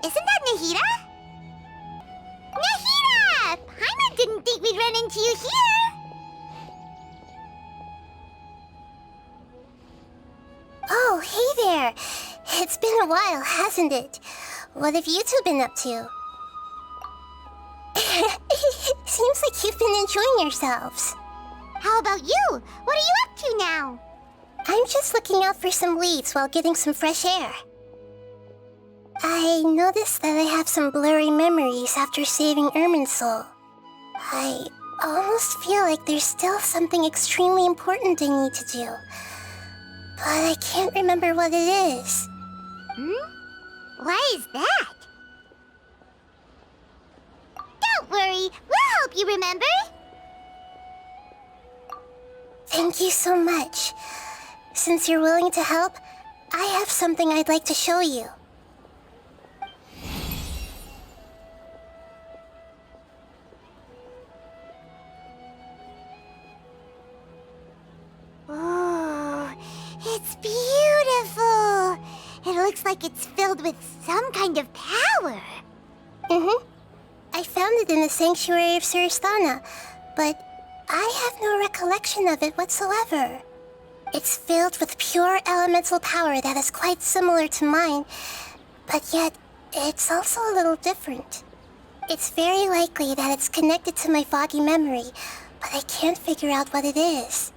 Isn't that Nahida? Nahida! Paimon didn't think we'd run into you here! Oh, hey there! It's been a while, hasn't it? What have you two been up to? Seems like you've been enjoying yourselves. How about you? What are you up to now? I'm just looking out for some leads while getting some fresh air. I noticed that I have some blurry memories after saving Ermin's soul. I almost feel like there's still something extremely important I need to do. But I can't remember what it is. Why is that? Don't worry, we'll help you remember. Thank you so much. Since you're willing to help, I have something I'd like to show you. Oh, it's beautiful. It looks like it's filled with some kind of power. I found it in the sanctuary of Suristana, but I have no recollection of it whatsoever. It's filled with pure elemental power that is quite similar to mine, but yet it's also a little different. It's very likely that it's connected to my foggy memory, but I can't figure out what it is.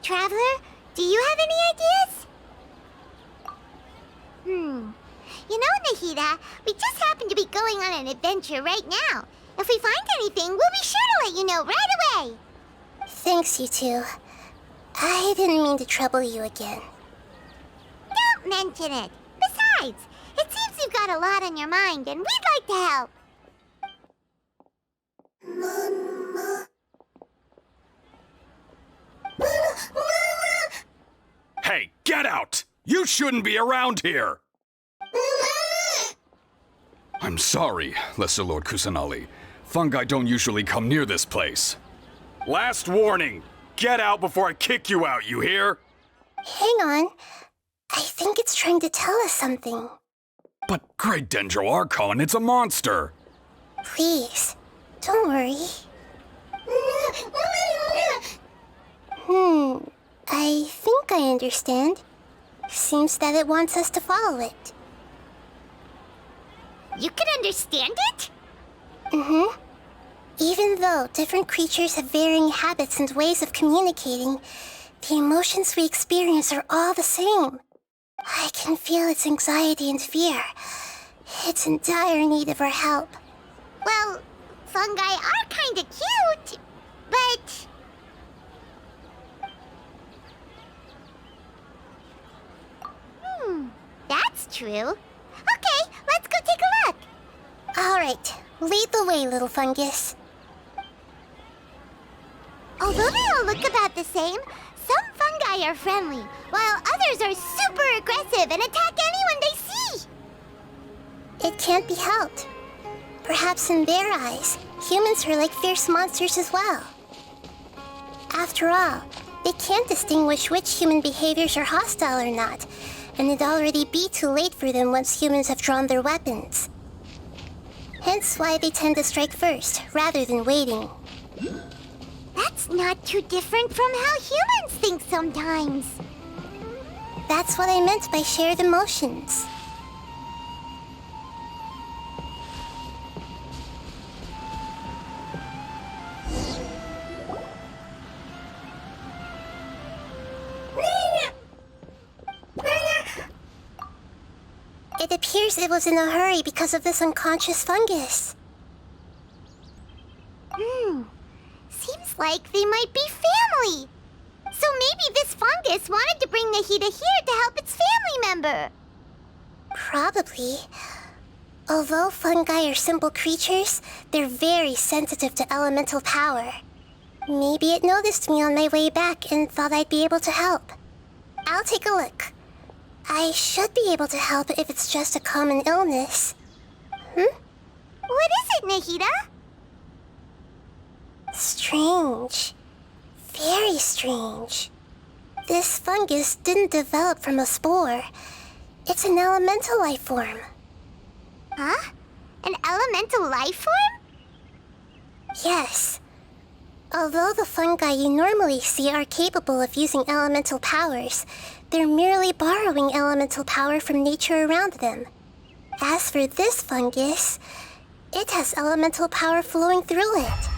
Traveler, do you have any ideas? You know, Nahida, we just happen to be going on an adventure right now. If we find anything, we'll be sure to let you know right away. Thanks, you two. I didn't mean to trouble you again. Don't mention it. Besides, it seems you've got a lot on your mind, and we'd like to help. Hey, get out! You shouldn't be around here! I'm sorry, Lesser Lord Kusanali. Fungi don't usually come near this place. Last warning! Get out before I kick you out, you hear? Hang on. I think it's trying to tell us something. But Great Dendro Archon, it's a monster! Please, don't worry. I think I understand. Seems that it wants us to follow it. You can understand it? Even though different creatures have varying habits and ways of communicating, the emotions we experience are all the same. I can feel its anxiety and fear. It's in dire need of our help. Well, fungi are kinda cute, but... that's true. Okay, let's go take a look. All right, lead the way, little fungus. Although they all look about the same, some fungi are friendly, while others are super aggressive and attack anyone they see. It can't be helped. Perhaps in their eyes, humans are like fierce monsters as well. After all, they can't distinguish which human behaviors are hostile or not, and it'd already be too late for them once humans have drawn their weapons. Hence why they tend to strike first, rather than waiting. That's not too different from how humans think sometimes. That's what I meant by shared emotions. It appears it was in a hurry because of this unconscious fungus. Seems like they might be family. So maybe this fungus wanted to bring Nahida here to help its family member. Probably. Although fungi are simple creatures, they're very sensitive to elemental power. Maybe it noticed me on my way back and thought I'd be able to help. I'll take a look. I should be able to help if it's just a common illness. What is it, Nahida? Strange. Very strange. This fungus didn't develop from a spore. It's an elemental life form. Huh? An elemental life form? Yes. Although the fungi you normally see are capable of using elemental powers, they're merely borrowing elemental power from nature around them. As for this fungus, it has elemental power flowing through it.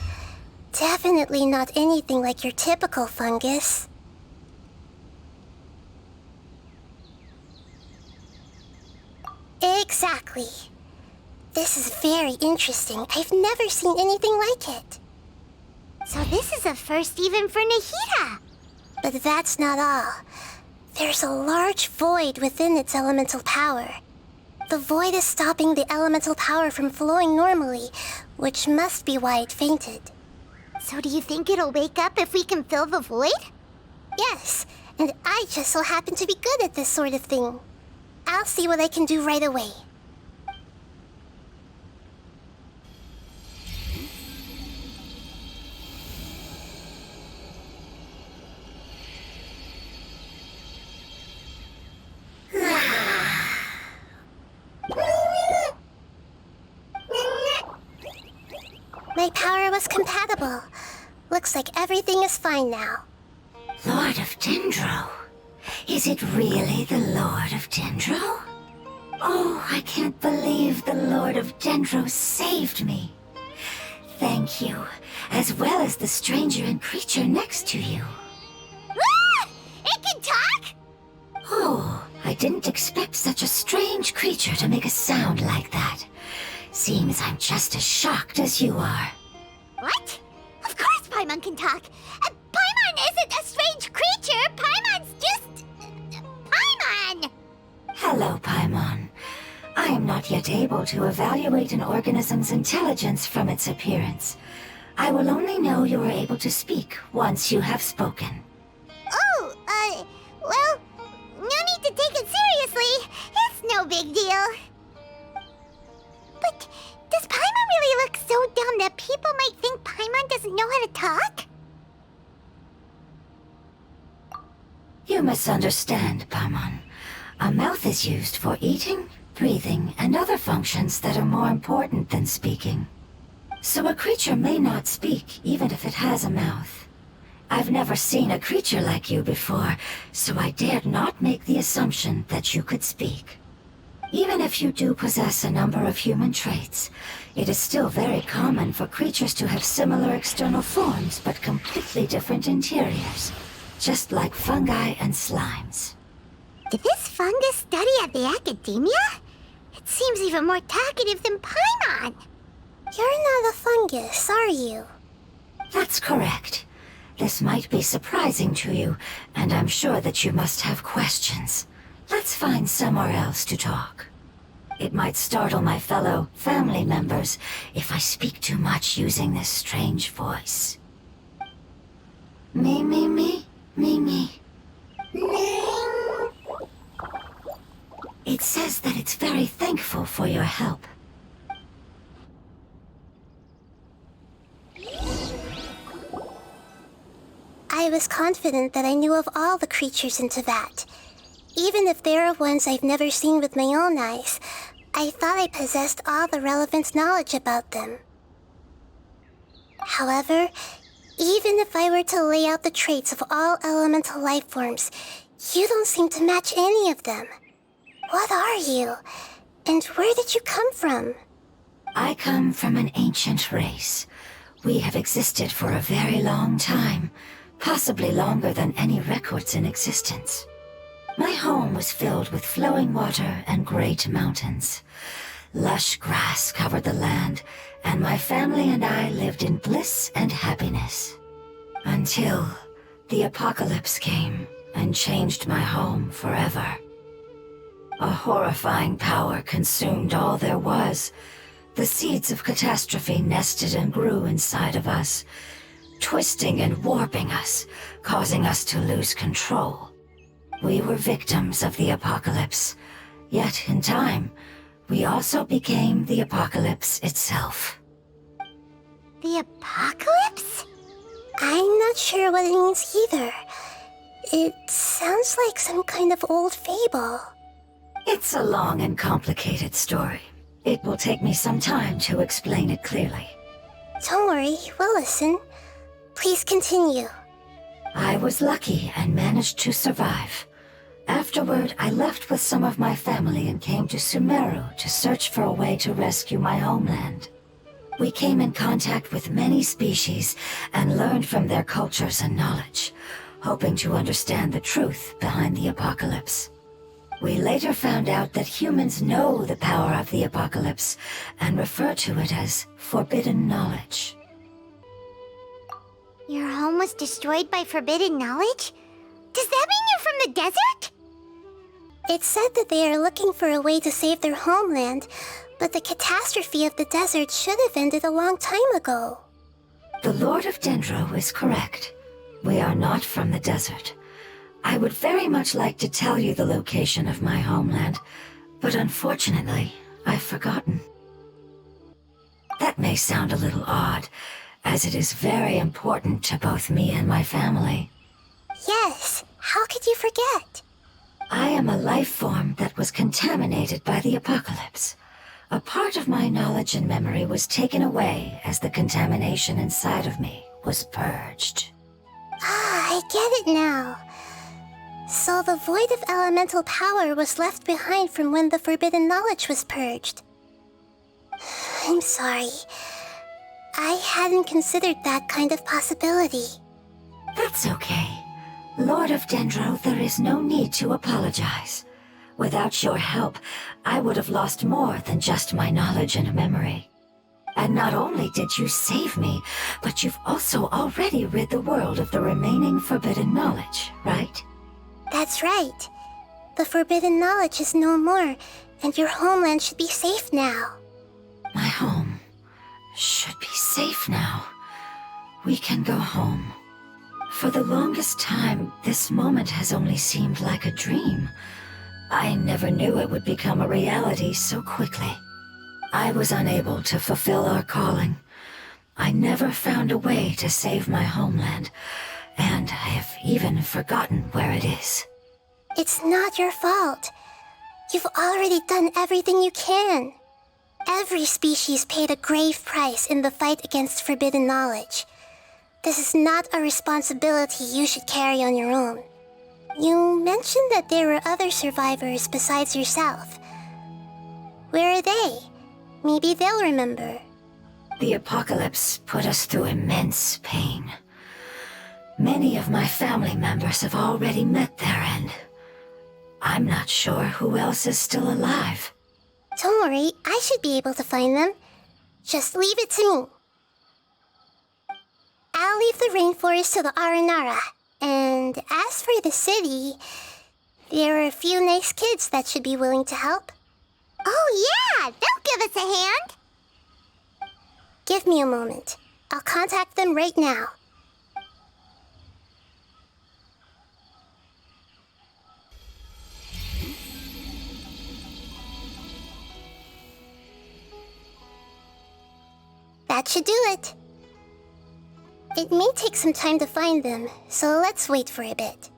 Definitely not anything like your typical fungus. Exactly. This is very interesting. I've never seen anything like it. So this is a first even for Nahida. But that's not all. There's a large void within its elemental power. The void is stopping the elemental power from flowing normally, which must be why it fainted. So do you think it'll wake up if we can fill the void? Yes, and I just so happen to be good at this sort of thing. I'll see what I can do right away. My power was compatible. Looks like everything is fine now. Lord of Dendro? Is it really the Lord of Dendro? Oh, I can't believe the Lord of Dendro saved me. Thank you, as well as the stranger and creature next to you. Ah! It can talk? Oh, I didn't expect such a strange creature to make a sound like that. Seems I'm just as shocked as you are. What? Of course Paimon can talk. Paimon isn't a strange creature. Paimon's just... Paimon! Hello, Paimon. I am not yet able to evaluate an organism's intelligence from its appearance. I will only know you are able to speak once you have spoken. Oh, well, no need to take it seriously. It's no big deal. But does Paimon really look so dumb that people might think Paimon doesn't know how to talk? You misunderstand, Paimon. A mouth is used for eating, breathing, and other functions that are more important than speaking. So a creature may not speak, even if it has a mouth. I've never seen a creature like you before, so I dared not make the assumption that you could speak. Even if you do possess a number of human traits, it is still very common for creatures to have similar external forms but completely different interiors, just like fungi and slimes. Did this fungus study at the academia? It seems even more talkative than Paimon. You're not a fungus, are you? That's correct. This might be surprising to you, and I'm sure that you must have questions. Let's find somewhere else to talk. It might startle my fellow family members if I speak too much using this strange voice. Me, me, me, me, me. It says that it's very thankful for your help. I was confident that I knew of all the creatures in Teyvat. Even if there are ones I've never seen with my own eyes, I thought I possessed all the relevant knowledge about them. However, even if I were to lay out the traits of all elemental life forms, you don't seem to match any of them. What are you? And where did you come from? I come from an ancient race. We have existed for a very long time, possibly longer than any records in existence. My home was filled with flowing water and great mountains. Lush grass covered the land, and my family and I lived in bliss and happiness. Until the apocalypse came and changed my home forever. A horrifying power consumed all there was. The seeds of catastrophe nested and grew inside of us, twisting and warping us, causing us to lose control. We were victims of the apocalypse, yet in time, we also became the apocalypse itself. The apocalypse? I'm not sure what it means either. It sounds like some kind of old fable. It's a long and complicated story. It will take me some time to explain it clearly. Don't worry, we'll listen. Please continue. I was lucky and managed to survive. Afterward, I left with some of my family and came to Sumeru to search for a way to rescue my homeland. We came in contact with many species and learned from their cultures and knowledge, hoping to understand the truth behind the apocalypse. We later found out that humans know the power of the apocalypse and refer to it as forbidden knowledge. Your home was destroyed by forbidden knowledge? Does that mean you're from the desert? It said that they are looking for a way to save their homeland, but the catastrophe of the desert should have ended a long time ago. The Lord of Dendro is correct. We are not from the desert. I would very much like to tell you the location of my homeland, but unfortunately, I've forgotten. That may sound a little odd, as it is very important to both me and my family. Yes, how could you forget? I am a life form that was contaminated by the apocalypse. A part of my knowledge and memory was taken away as the contamination inside of me was purged. Ah, I get it now. So the void of elemental power was left behind from when the forbidden knowledge was purged. I'm sorry. I hadn't considered that kind of possibility. That's okay. Lord of Dendro, there is no need to apologize. Without your help, I would have lost more than just my knowledge and memory. And not only did you save me, but you've also already rid the world of the remaining forbidden knowledge, right? That's right. The forbidden knowledge is no more, and your homeland should be safe now. My home should be safe now. We can go home. For the longest time, this moment has only seemed like a dream. I never knew it would become a reality so quickly. I was unable to fulfill our calling. I never found a way to save my homeland, and I have even forgotten where it is. It's not your fault. You've already done everything you can. Every species paid a grave price in the fight against forbidden knowledge. This is not a responsibility you should carry on your own. You mentioned that there were other survivors besides yourself. Where are they? Maybe they'll remember. The apocalypse put us through immense pain. Many of my family members have already met their end. I'm not sure who else is still alive. Don't worry, I should be able to find them. Just leave it to me. I'll leave the rainforest to the Aranara. And as for the city, there are a few nice kids that should be willing to help. Oh yeah, they'll give us a hand. Give me a moment. I'll contact them right now. That should do it. It may take some time to find them, so let's wait for a bit.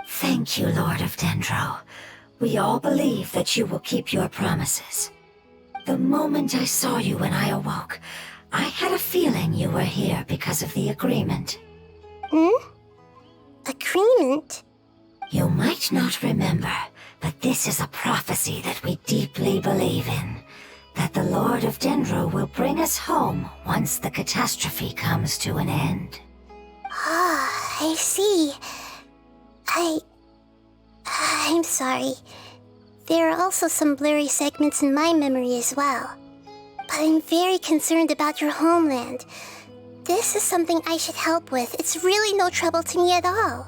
Thank you, Lord of Dendro. We all believe that you will keep your promises. The moment I saw you when I awoke, I had a feeling you were here because of the agreement. Agreement? You might not remember, but this is a prophecy that we deeply believe in. That the Lord of Dendro will bring us home once the catastrophe comes to an end. Ah, I see. I'm sorry. There are also some blurry segments in my memory as well. But I'm very concerned about your homeland. This is something I should help with. It's really no trouble to me at all.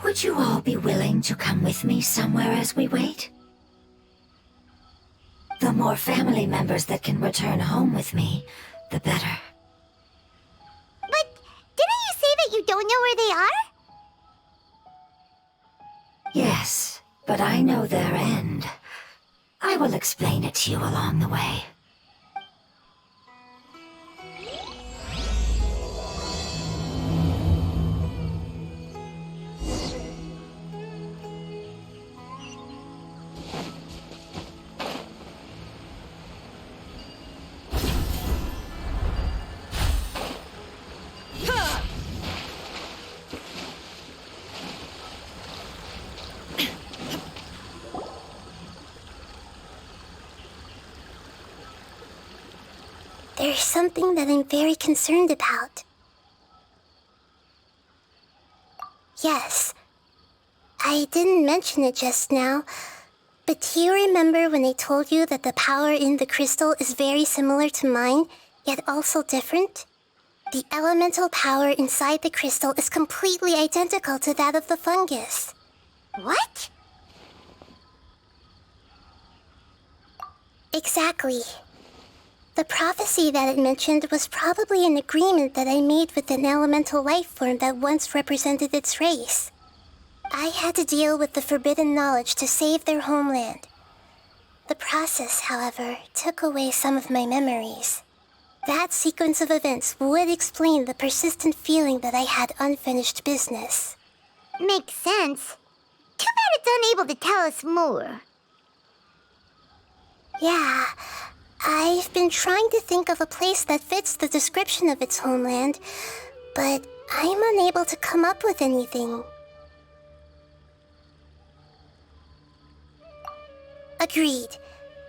Would you all be willing to come with me somewhere as we wait? The more family members that can return home with me, the better. But didn't you say that you don't know where they are? Yes, but I know their end. I will explain it to you along the way. there's something that I'm very concerned about. Yes, I didn't mention it just now, but do you remember when I told you that the power in the crystal is very similar to mine, yet also different? The elemental power inside the crystal is completely identical to that of the fungus. What? Exactly. The prophecy that it mentioned was probably an agreement that I made with an elemental life form that once represented its race. I had to deal with the forbidden knowledge to save their homeland. The process, however, took away some of my memories. That sequence of events would explain the persistent feeling that I had unfinished business. Makes sense. Too bad it's unable to tell us more. Yeah, I've been trying to think of a place that fits the description of its homeland, but I'm unable to come up with anything. Agreed.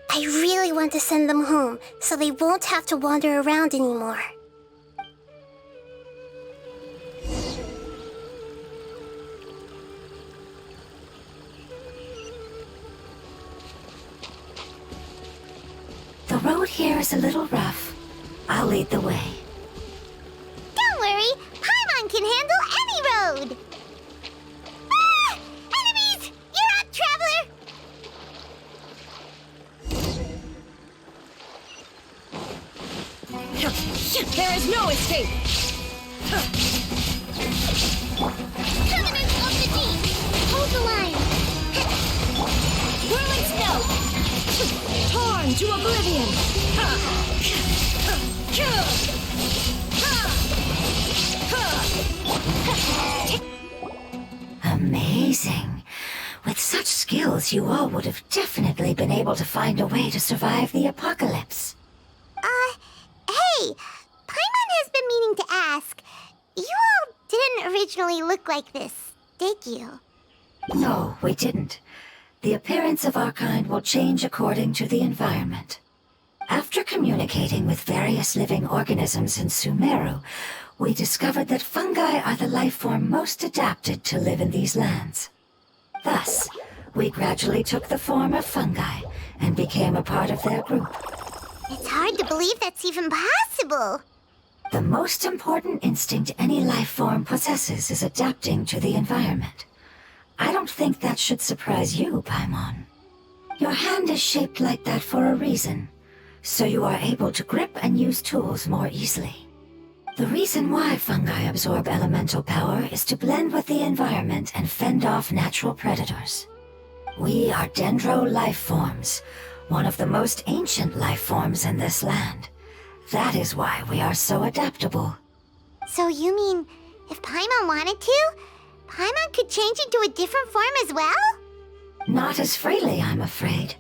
I really want to send them home, so they won't have to wander around anymore. The road here is a little rough. I'll lead the way. Don't worry, Paimon can handle any road! Ah! Enemies! You're up, traveler! There is no escape! Covenant of the Deep! Hold the line! Whirling snow! Torn to oblivion! Amazing. With such skills, you all would have definitely been able to find a way to survive the apocalypse. Hey! Paimon has been meaning to ask. You all didn't originally look like this, did you? No, we didn't. The appearance of our kind will change according to the environment. After communicating with various living organisms in Sumeru, we discovered that fungi are the life form most adapted to live in these lands. Thus, we gradually took the form of fungi and became a part of their group. It's hard to believe that's even possible. The most important instinct any life form possesses is adapting to the environment. I don't think that should surprise you, Paimon. Your hand is shaped like that for a reason, so you are able to grip and use tools more easily. The reason why fungi absorb elemental power is to blend with the environment and fend off natural predators. We are dendro life forms, one of the most ancient life forms in this land. That is why we are so adaptable. So you mean, if Paimon wanted to, Paimon could change into a different form as well? Not as freely, I'm afraid.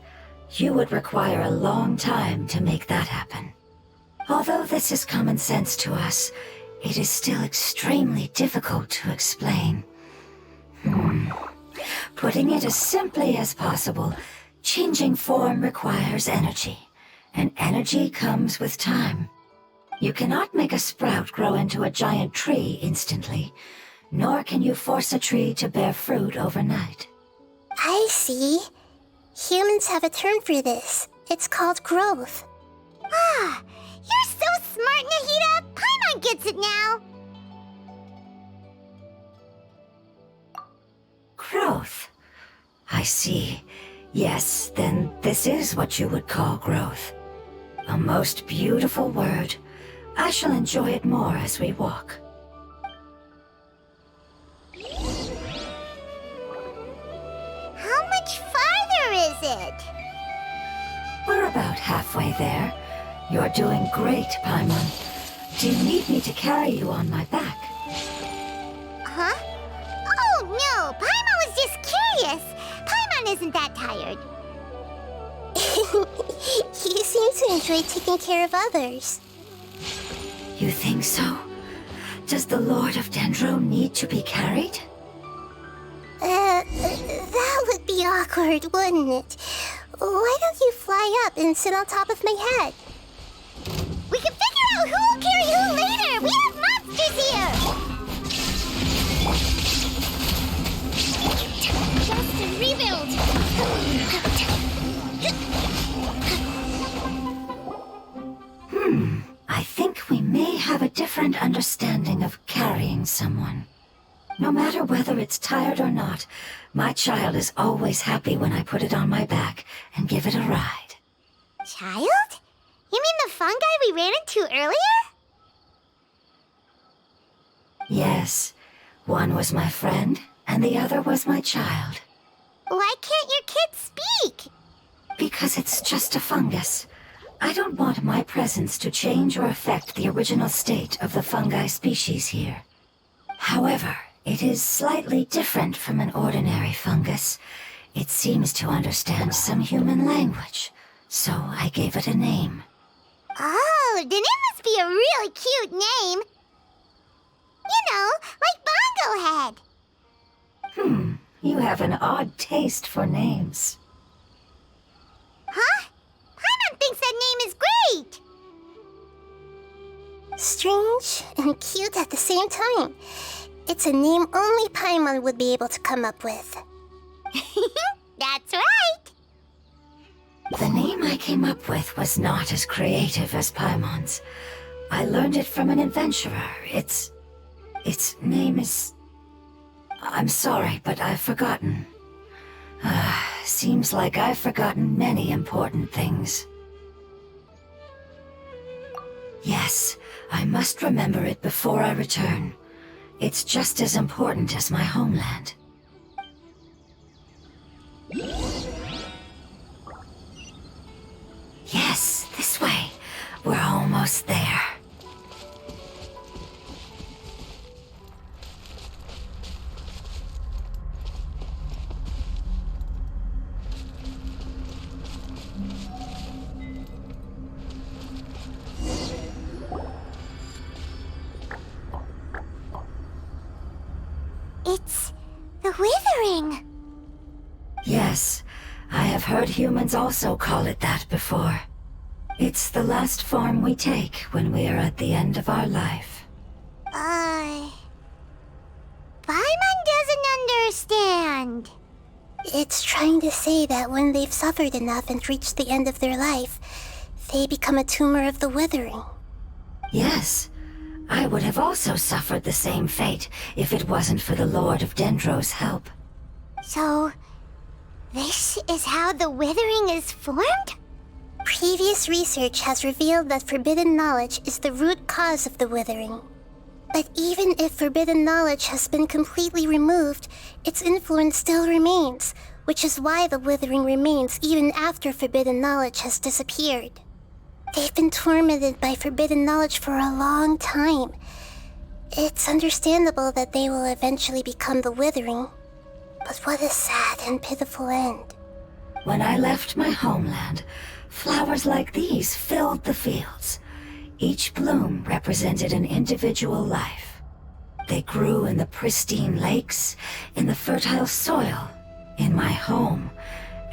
You would require a long time to make that happen. Although this is common sense to us, it is still extremely difficult to explain. Putting it as simply as possible, changing form requires energy, and energy comes with time. You cannot make a sprout grow into a giant tree instantly, nor can you force a tree to bear fruit overnight. I see. Humans have a term for this. It's called growth. Ah, you're so smart, Nahida! Paimon gets it now! Growth. I see. Yes, then this is what you would call growth. A most beautiful word. I shall enjoy it more as we walk. How much farther is it? We're about halfway there. You're doing great, Paimon. Do you need me to carry you on my back? Huh? Oh, no! Paimon was just curious! Paimon isn't that tired. You seem to enjoy taking care of others. You think so? Does the Lord of Dendro need to be carried? That would be awkward, wouldn't it? Why don't you fly up and sit on top of my head? We can figure Who'll carry who later? We have monsters here! Just rebuild! I think we may have a different understanding of carrying someone. No matter whether it's tired or not, my child is always happy when I put it on my back and give it a ride. Child? You mean the fungi we ran into earlier? Yes, one was my friend, and the other was my child. Why can't your kid speak? Because it's just a fungus. I don't want my presence to change or affect the original state of the fungi species here. However, it is slightly different from an ordinary fungus. It seems to understand some human language, so I gave it a name. Oh, then it must be a really cute name. You know, like Bongo Head. You have an odd taste for names. Huh? Paimon thinks that name is great. Strange and cute at the same time. It's a name only Paimon would be able to come up with. That's right. The name I came up with was not as creative as Paimon's. I learned it from an adventurer. Its name is... I'm sorry, but I've forgotten. Seems like I've forgotten many important things. Yes, I must remember it before I return. It's just as important as my homeland. Yes, this way. We're almost there. It's the withering. Yes, I have heard humans also call it that before. It's the last form we take when we are at the end of our life. Paimon doesn't understand. It's trying to say that when they've suffered enough and reached the end of their life, they become a tumor of the withering. Yes, I would have also suffered the same fate if it wasn't for the Lord of Dendro's help. So, this is how the withering is formed? Previous research has revealed that forbidden knowledge is the root cause of the withering. But even if forbidden knowledge has been completely removed, its influence still remains, which is why the withering remains even after forbidden knowledge has disappeared. They've been tormented by forbidden knowledge for a long time. It's understandable that they will eventually become the withering. But what a sad and pitiful end. When I left my homeland, flowers like these filled the fields. Each bloom represented an individual life. They grew in the pristine lakes, in the fertile soil, in my home,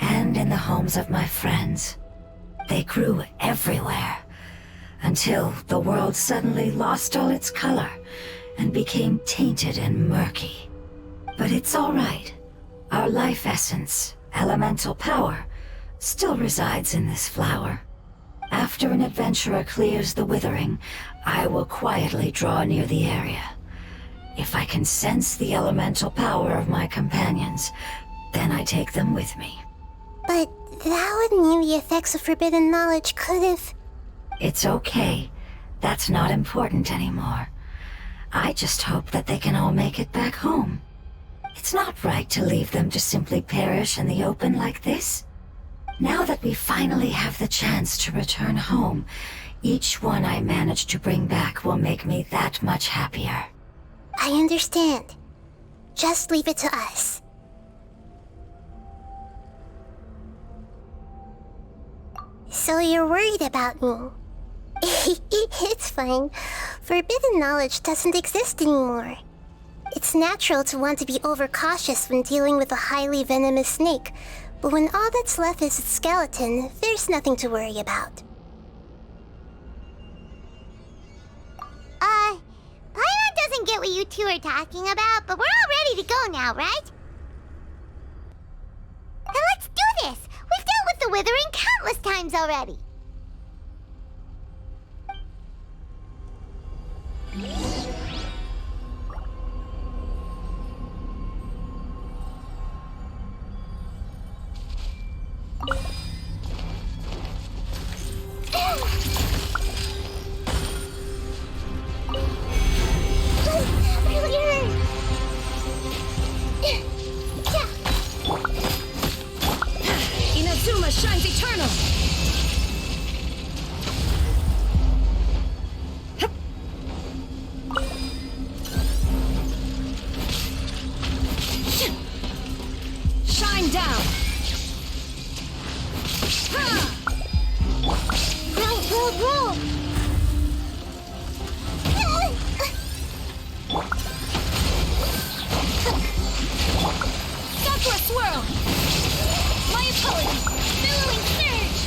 and in the homes of my friends. They grew everywhere, until the world suddenly lost all its color and became tainted and murky. But it's all right. Our life essence, elemental power, still resides in this flower. After an adventurer clears the withering, I will quietly draw near the area. If I can sense the elemental power of my companions, then I take them with me. But that would mean the effects of forbidden knowledge could have... It's okay. That's not important anymore. I just hope that they can all make it back home. It's not right to leave them to simply perish in the open like this. Now that we finally have the chance to return home, each one I manage to bring back will make me that much happier. I understand. Just leave it to us. So you're worried about me? It's fine. Forbidden knowledge doesn't exist anymore. It's natural to want to be overcautious when dealing with a highly venomous snake, but when all that's left is its skeleton, there's nothing to worry about. you two are talking about, but we're all ready to go now, right? Then let's do this! We've dealt with the Withering countless times already! Inazuma shines eternal! Shine down! Roll! Sakura swirl! My apologies! Billowing surge!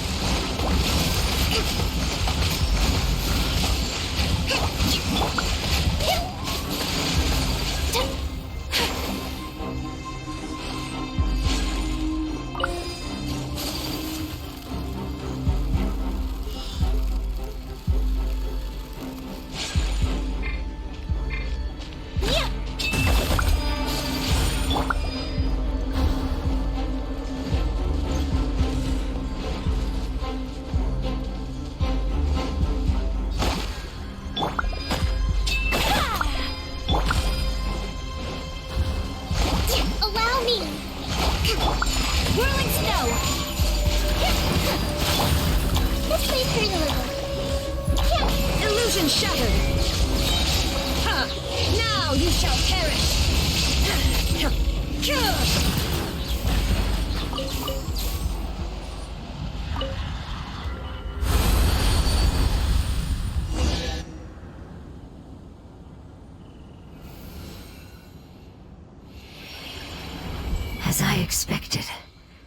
Allow me! Whirling snow! This may hurt a little. Illusion shattered! Ha! Now you shall perish! As I expected,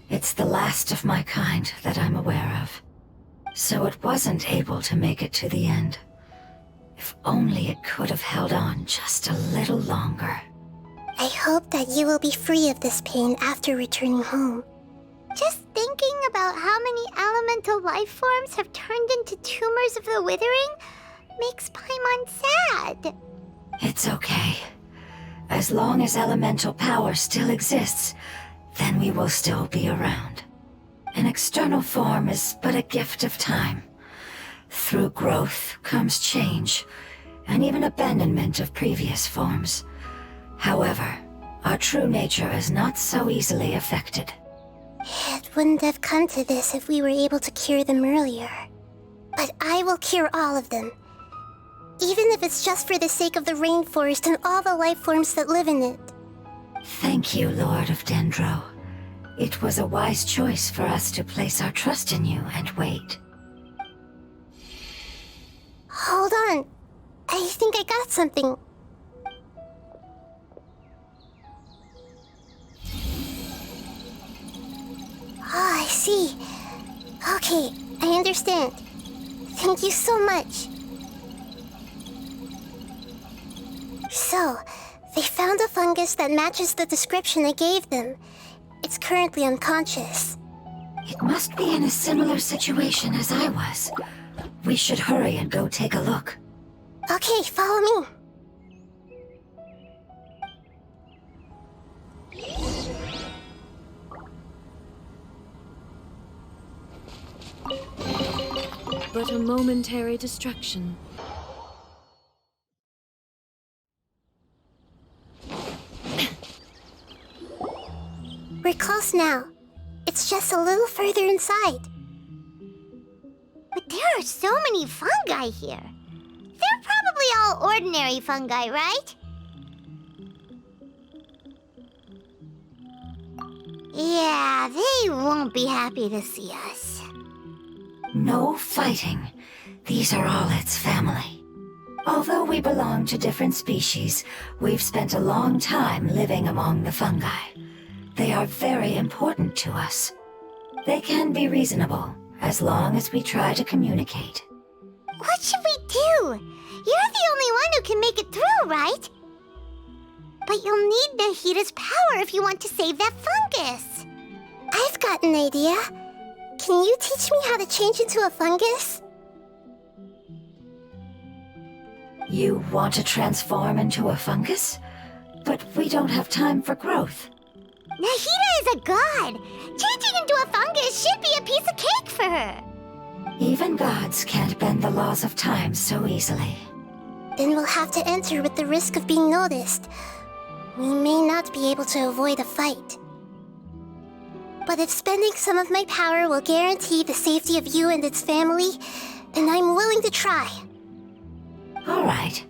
it's the last of my kind that I'm aware of. So it wasn't able to make it to the end. If only it could have held on just a little longer. I hope that you will be free of this pain after returning home. Just thinking about how many elemental life forms have turned into tumors of the Withering makes Paimon sad. It's okay. As long as elemental power still exists, then we will still be around. An external form is but a gift of time. Through growth comes change, and even abandonment of previous forms. However, our true nature is not so easily affected. It wouldn't have come to this if we were able to cure them earlier. But I will cure all of them. Even if it's just for the sake of the rainforest and all the life forms that live in it. Thank you, Lord of Dendro. It was a wise choice for us to place our trust in you and wait. Hold on. I think I got something. Oh, I see. Okay, I understand. Thank you so much. So, they found a fungus that matches the description I gave them. It's currently unconscious. It must be in a similar situation as I was. We should hurry and go take a look. Okay, follow me. But a momentary distraction. We're close now. It's just a little further inside. But there are so many fungi here. They're probably all ordinary fungi, right? Yeah, they won't be happy to see us. No fighting. These are all its family. Although we belong to different species, we've spent a long time living among the fungi. They are very important to us. They can be reasonable, as long as we try to communicate. What should we do? You're the only one who can make it through, right? But you'll need Nahida's power if you want to save that fungus. I've got an idea. Can you teach me how to change into a fungus? You want to transform into a fungus? But we don't have time for growth. Nahida is a god. Changing into a fungus should be a piece of cake for her. Even gods can't bend the laws of time so easily. Then we'll have to enter with the risk of being noticed. We may not be able to avoid a fight. But if spending some of my power will guarantee the safety of you and its family, then I'm willing to try. All right.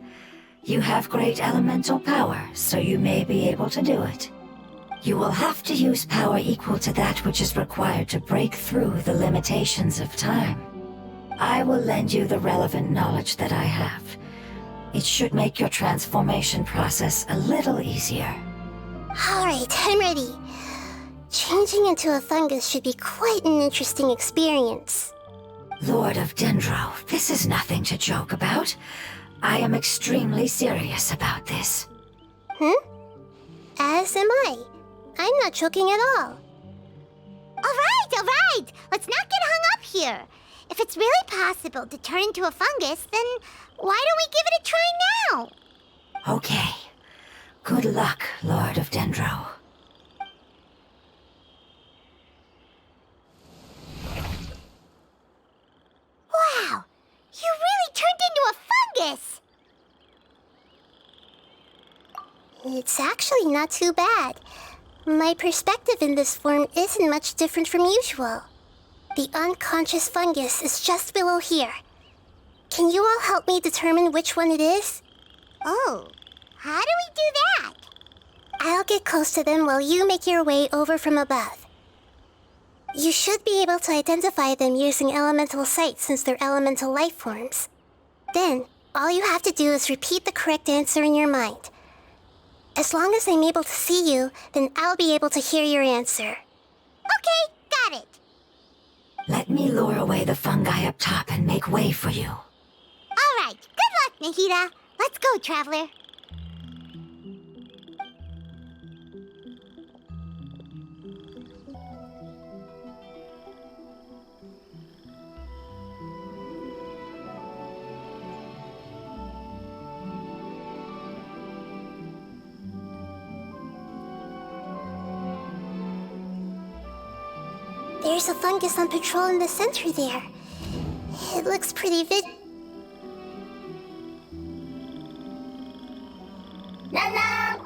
You have great elemental power, so you may be able to do it. You will have to use power equal to that which is required to break through the limitations of time. I will lend you the relevant knowledge that I have. It should make your transformation process a little easier. All right, I'm ready. Changing into a fungus should be quite an interesting experience. Lord of Dendro, this is nothing to joke about. I am extremely serious about this. As am I. I'm not joking at all. All right. Let's not get hung up here. If it's really possible to turn into a fungus, then why don't we give it a try now? Okay. Good luck, Lord of Dendro. Wow, you really turned into a fungus! It's actually not too bad. My perspective in this form isn't much different from usual. The unconscious fungus is just below here. Can you all help me determine which one it is? Oh, how do we do that? I'll get close to them while you make your way over from above. You should be able to identify them using elemental sight since they're elemental life forms. Then, all you have to do is repeat the correct answer in your mind. As long as I'm able to see you, then I'll be able to hear your answer. Okay, got it. Let me lure away the fungi up top and make way for you. All right, good luck, Nahida. Let's go, Traveler. There's a fungus on patrol in the center there. It looks pretty Nana!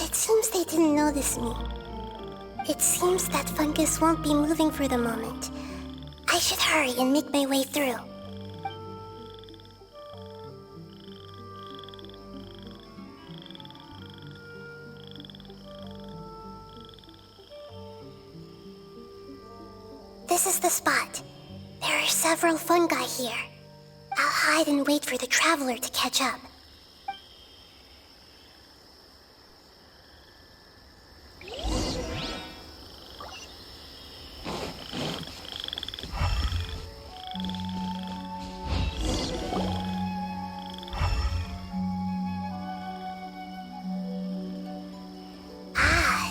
It seems they didn't notice me. It seems that fungus won't be moving for the moment. I should hurry and make my way through. This is the spot. There are several fungi here. I'll hide and wait for the traveler to catch up.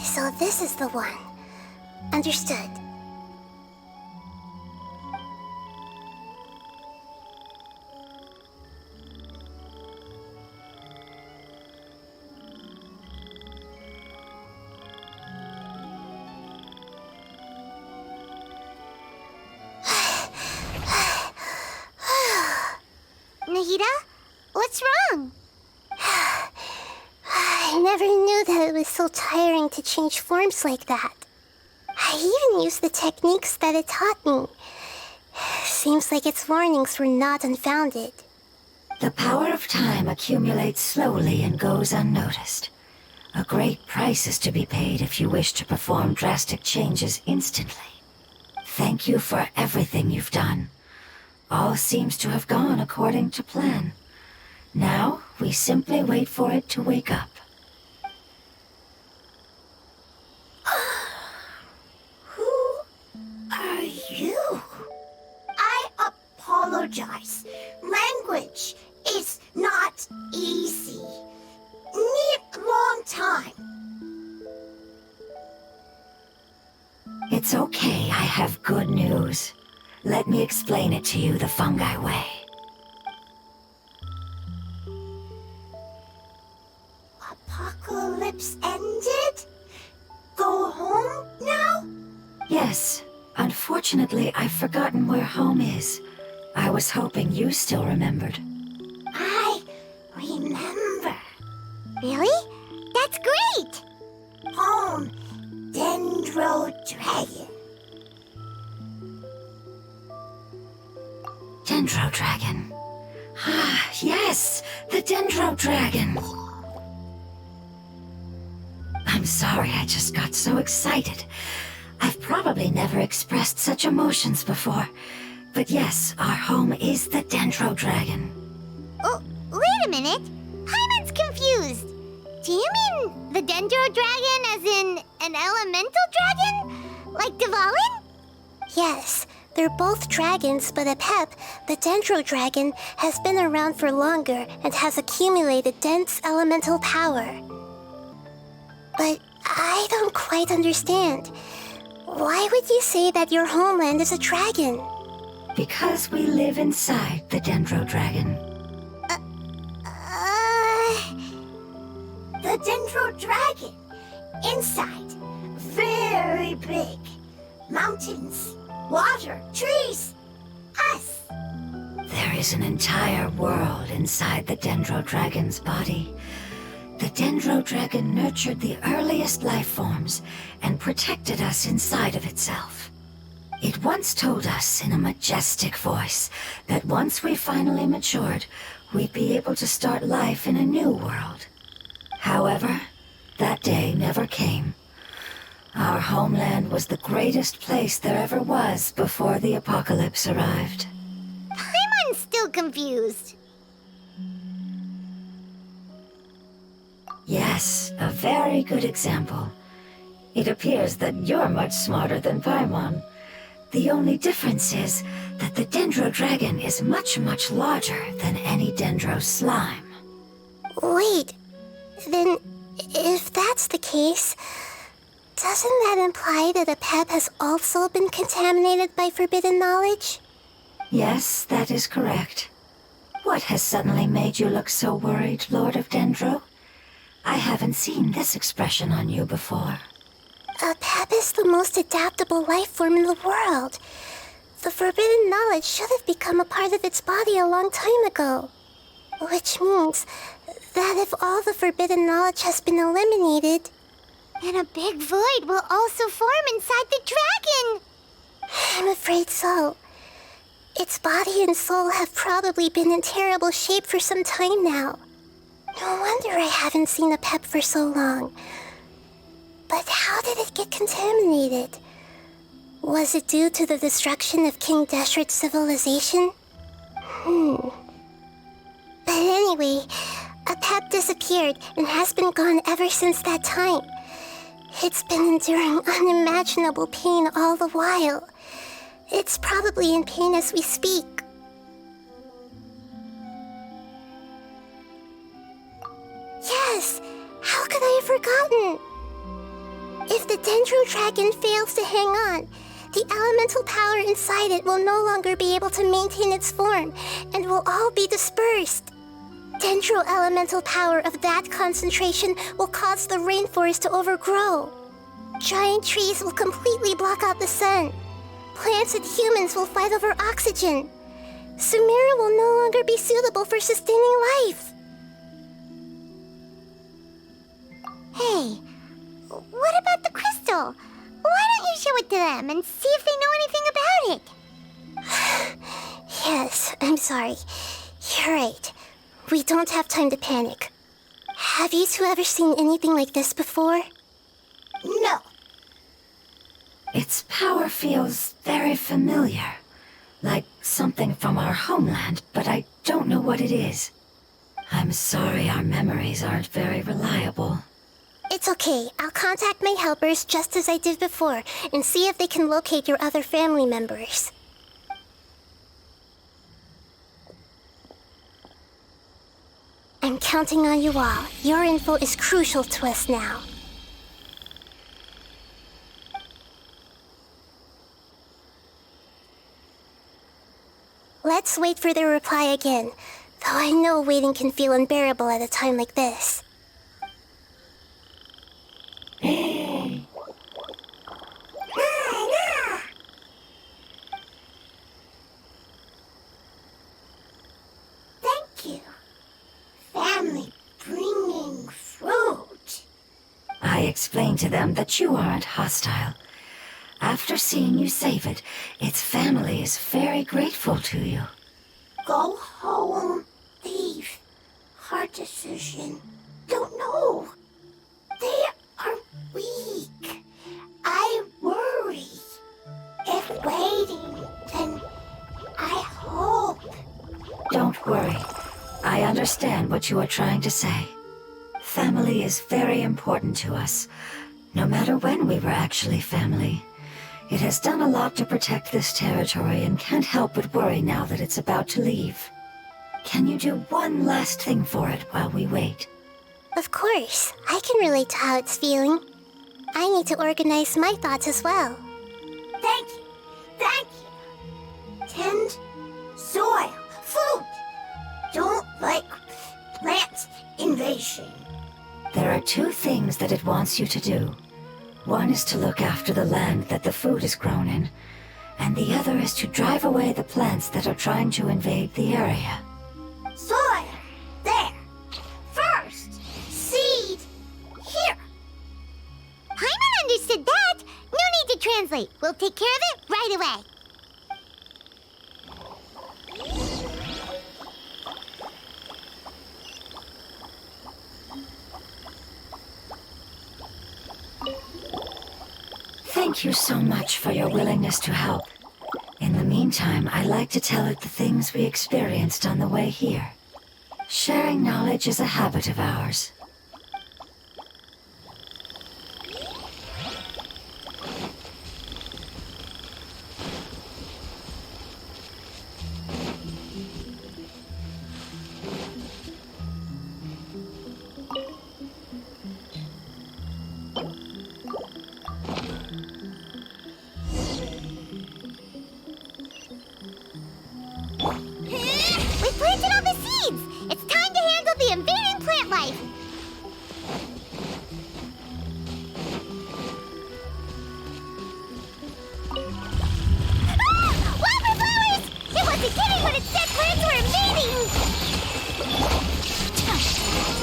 So this is the one. Understood. Nahida, what's wrong? I never knew that it was so tiring to change forms like that. I even used the techniques that it taught me. Seems like its warnings were not unfounded. The power of time accumulates slowly and goes unnoticed. A great price is to be paid if you wish to perform drastic changes instantly. Thank you for everything you've done. All seems to have gone according to plan. Now, We simply wait for it to wake up. Who are you? I apologize. Language is not easy. Need long time. It's okay, I have good news. Let me explain it to you the fungi way. Apocalypse ended? Go home now? Yes, unfortunately I've forgotten where home is. I was hoping you still remembered. I remember. Really? That's great! Home, Dendro Dragon. Dendro Dragon. Ah, yes, the Dendro Dragon. I'm sorry, I just got so excited. I've probably never expressed such emotions before. But yes, our home is the Dendro Dragon. Oh, wait a minute. Hyman's confused. Do you mean the Dendro Dragon as in an elemental dragon? Like Dvalin? Yes, they're both dragons, but Apep, the Dendro Dragon, has been around for longer and has accumulated dense elemental power. But I don't quite understand. Why would you say that your homeland is a dragon? Because we live inside the Dendro Dragon. The Dendro Dragon. Inside. Very big. Mountains, water, trees. Us. There is an entire world inside the Dendro Dragon's body. The Dendro Dragon nurtured the earliest life forms and protected us inside of itself. It once told us in a majestic voice that once we finally matured, we'd be able to start life in a new world. However, that day never came. Our homeland was the greatest place there ever was before the apocalypse arrived. Hyman's still confused. Yes, a very good example. It appears that you're much smarter than Paimon. The only difference is that the Dendro Dragon is much, much larger than any Dendro slime. Wait, then if that's the case, doesn't that imply that Apep has also been contaminated by forbidden knowledge? Yes, that is correct. What has suddenly made you look so worried, Lord of Dendro? I haven't seen this expression on you before. Apep is the most adaptable life form in the world. The forbidden knowledge should have become a part of its body a long time ago. Which means that if all the forbidden knowledge has been eliminated, then a big void will also form inside the dragon. I'm afraid so. Its body and soul have probably been in terrible shape for some time now. No wonder I haven't seen Apep for so long. But how did it get contaminated? Was it due to the destruction of King Deshret's civilization? But anyway, Apep disappeared and has been gone ever since that time. It's been enduring unimaginable pain all the while. It's probably in pain as we speak. Yes! How could I have forgotten? If the Dendro Dragon fails to hang on, the elemental power inside it will no longer be able to maintain its form and will all be dispersed. Dendro elemental power of that concentration will cause the rainforest to overgrow. Giant trees will completely block out the sun. Plants and humans will fight over oxygen. Sumeru will no longer be suitable for sustaining life. Hey, what about the crystal? Why don't you show it to them and see if they know anything about it? Yes, I'm sorry. You're right. We don't have time to panic. Have you two ever seen anything like this before? No. Its power feels very familiar. Like something from our homeland, but I don't know what it is. I'm sorry our memories aren't very reliable. It's okay. I'll contact my helpers just as I did before and see if they can locate your other family members. I'm counting on you all. Your info is crucial to us now. Let's wait for their reply again, though I know waiting can feel unbearable at a time like this. Thank you. Family bringing fruit. I explained to them that you aren't hostile. After seeing you save it, its family is very grateful to you. Go home. Leave. Hard decision. Don't know. They are weak. I worry. If waiting, then I hope. Don't worry. I understand what you are trying to say. Family is very important to us, no matter when we were actually family. It has done a lot to protect this territory and can't help but worry now that it's about to leave. Can you do one last thing for it while we wait? Of course, I can relate to how it's feeling. I need to organize my thoughts as well. Thank you. Thank you. Tend soil. Food. Don't like plant invasion. There are two things that it wants you to do. One is to look after the land that the food is grown in, and the other is to drive away the plants that are trying to invade the area. Soil. There. First. Seed. Here. Paimon understood that. No need to translate. We'll take care of it right away. Thank you so much for your willingness to help. In the meantime, I'd like to tell it the things we experienced on the way here. Sharing knowledge is a habit of ours. We planted all the seeds! It's time to handle the invading plant life! Ah! Wildflowers! It wasn't kidding when it said plants were invading!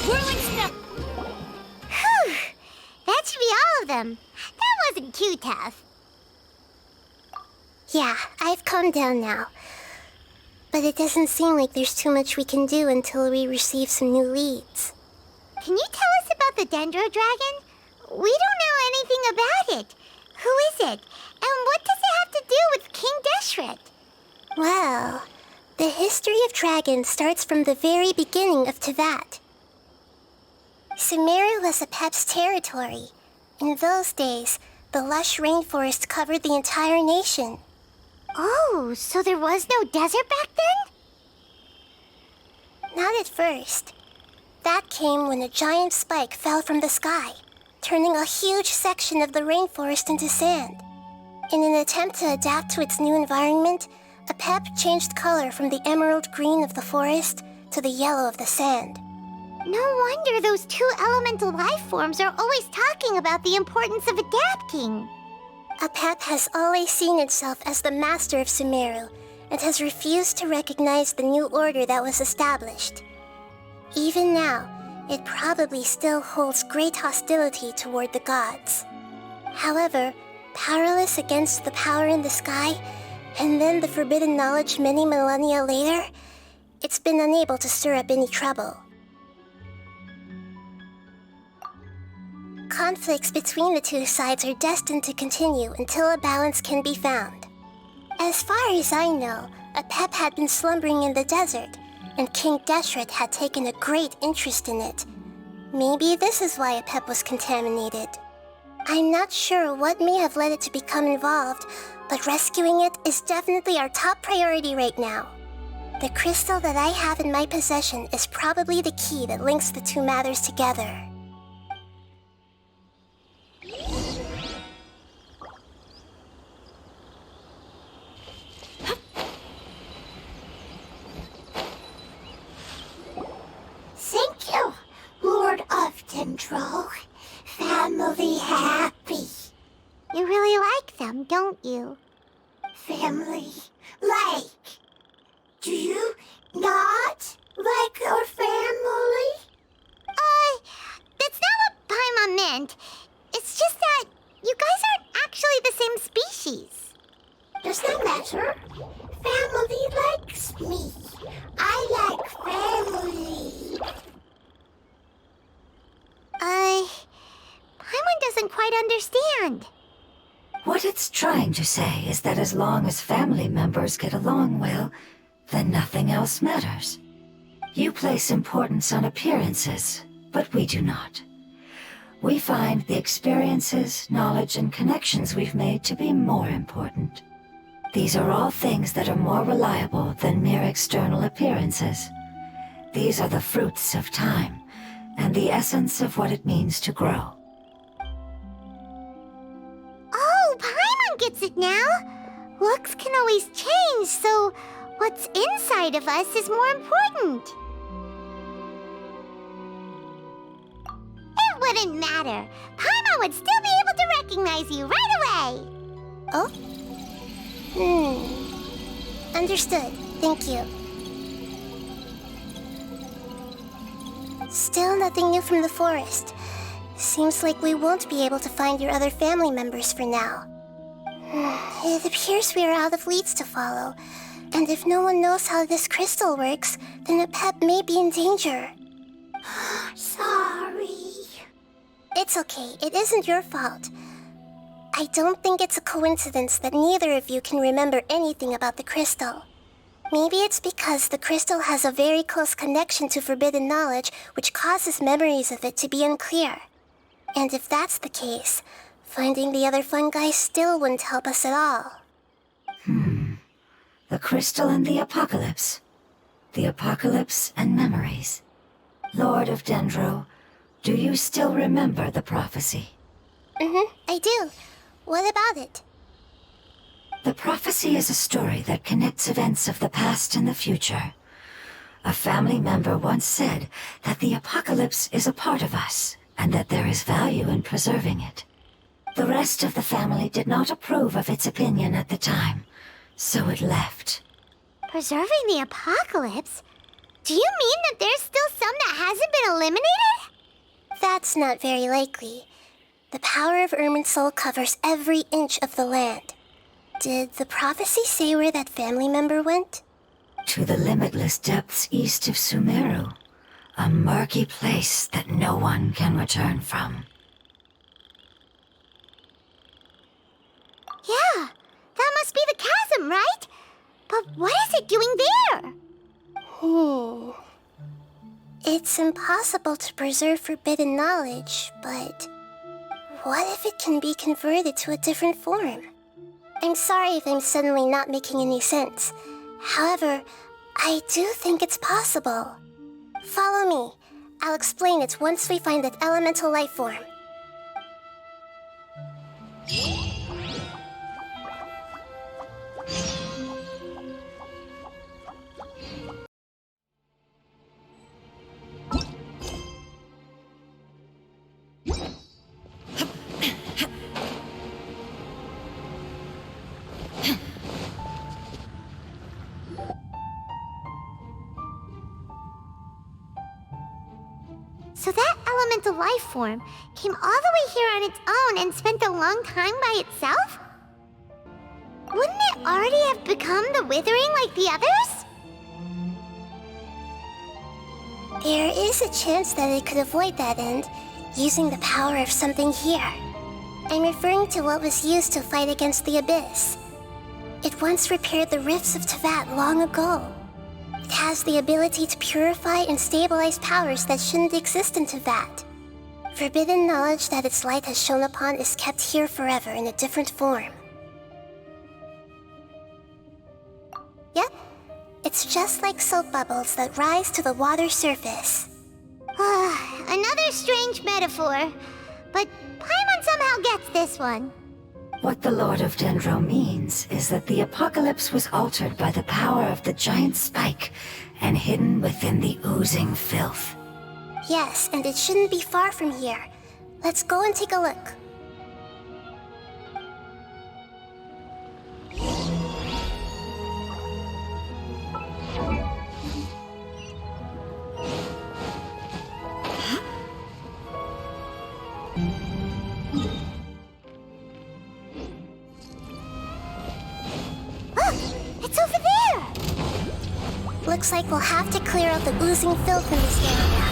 Whirling snow! Whew! That should be all of them. That wasn't too tough. Yeah, I've calmed down now. But it doesn't seem like there's too much we can do until we receive some new leads. Can you tell us about the Dendro Dragon? We don't know anything about it. Who is it? And what does it have to do with King Deshret? Well, the history of dragons starts from the very beginning of Teyvat. Sumeru was Apep's territory. In those days, the lush rainforest covered the entire nation. Oh, so there was no desert back then? Not at first. That came when a giant spike fell from the sky, turning a huge section of the rainforest into sand. In an attempt to adapt to its new environment, Apep changed color from the emerald green of the forest to the yellow of the sand. No wonder those two elemental life forms are always talking about the importance of adapting. Apep has always seen itself as the master of Sumeru and has refused to recognize the new order that was established. Even now, it probably still holds great hostility toward the gods. However, powerless against the power in the sky, and then the forbidden knowledge many millennia later, it's been unable to stir up any trouble. Conflicts between the two sides are destined to continue until a balance can be found. As far as I know, Apep had been slumbering in the desert, and King Deshret had taken a great interest in it. Maybe this is why Apep was contaminated. I'm not sure what may have led it to become involved, but rescuing it is definitely our top priority right now. The crystal that I have in my possession is probably the key that links the two matters together. Thank you, Lord of Dendro. Family happy. You really like them, don't you? Family like. Do you not like your family? That's not what Paimon meant. It's just that you guys aren't actually the same species. Does that matter? Family likes me. I like family. Paimon doesn't quite understand. What it's trying to say is that as long as family members get along well, then nothing else matters. You place importance on appearances, but we do not. We find the experiences, knowledge, and connections we've made to be more important. These are all things that are more reliable than mere external appearances. These are the fruits of time, and the essence of what it means to grow. Oh, Paimon gets it now. Looks can always change, so what's inside of us is more important. It wouldn't matter. Paimon would still be able to recognize you right away. Oh? Understood. Thank you. Still nothing new from the forest. Seems like we won't be able to find your other family members for now. It appears we are out of leads to follow. And if no one knows how this crystal works, then Apep may be in danger. Sorry. It's okay. It isn't your fault. I don't think it's a coincidence that neither of you can remember anything about the crystal. Maybe it's because the crystal has a very close connection to forbidden knowledge, which causes memories of it to be unclear. And if that's the case, finding the other fungi still wouldn't help us at all. The crystal and the apocalypse. The apocalypse and memories. Lord of Dendro, do you still remember the prophecy? I do. What about it? The prophecy is a story that connects events of the past and the future. A family member once said that the apocalypse is a part of us, and that there is value in preserving it. The rest of the family did not approve of its opinion at the time, so it left. Preserving the apocalypse? Do you mean that there's still some that hasn't been eliminated? That's not very likely. The power of Irminsul covers every inch of the land. Did the prophecy say where that family member went? To the limitless depths east of Sumeru, a murky place that no one can return from. Yeah, that must be the chasm, right? But what is it doing there? It's impossible to preserve forbidden knowledge, but what if it can be converted to a different form? I'm sorry if I'm suddenly not making any sense. However, I do think it's possible. Follow me. I'll explain it once we find that elemental life form. So that elemental life form came all the way here on its own and spent a long time by itself? Wouldn't it already have become the Withering like the others? There is a chance that it could avoid that end, using the power of something here. I'm referring to what was used to fight against the Abyss. It once repaired the rifts of Tevat long ago. It has the ability to purify and stabilize powers that shouldn't exist into that. Forbidden knowledge that its light has shone upon is kept here forever in a different form. Yep, it's just like soap bubbles that rise to the water surface. Another strange metaphor, but Paimon somehow gets this one. What the Lord of Dendro means is that the apocalypse was altered by the power of the giant spike and hidden within the oozing filth. Yes, and it shouldn't be far from here. Let's go and take a look. It's over there! Looks like we'll have to clear out the oozing filth in this area.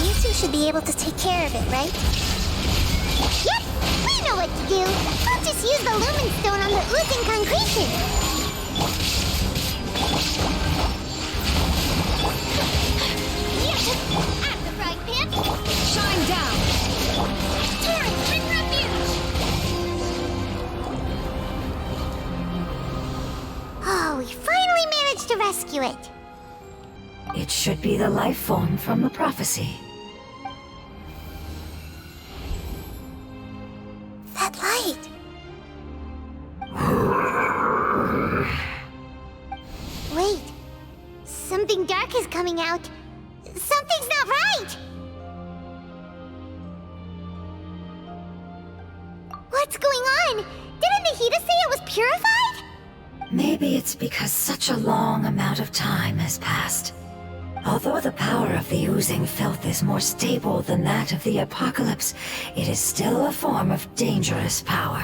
You two should be able to take care of it, right? Yep, we know what to do. I'll just use the lumen stone on the oozing concretion. Yes! At the frying pan! Shine down! Turret, bring refuge! Oh, we finally managed to rescue it. It should be the life form from the prophecy. That light! Wait, something dark is coming out. Something's not right! What's going on? Didn't Nahida say it was purified? Maybe it's because such a long amount of time has passed. Although the power of the oozing filth is more stable than that of the apocalypse, it is still a form of dangerous power.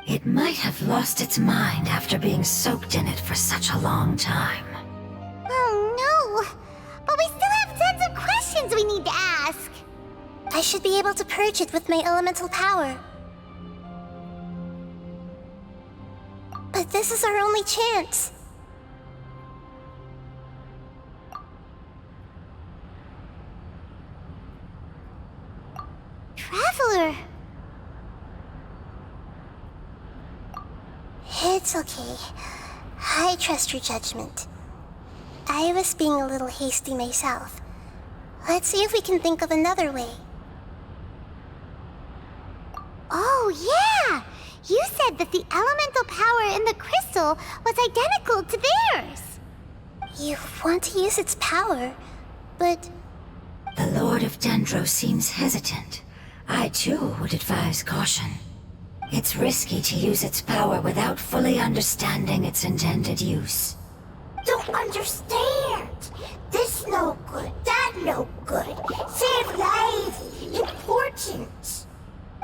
It might have lost its mind after being soaked in it for such a long time. Oh no! But we still have tons of questions we need to ask. I should be able to purge it with my elemental power. But this is our only chance. Traveler! It's okay. I trust your judgment. I was being a little hasty myself. Let's see if we can think of another way. Oh, yeah! You said that the elemental power in the crystal was identical to theirs. You want to use its power, but The Lord of Dendro seems hesitant. I too would advise caution. It's risky to use its power without fully understanding its intended use. Don't understand. This no good, that no good. Save lives. Important.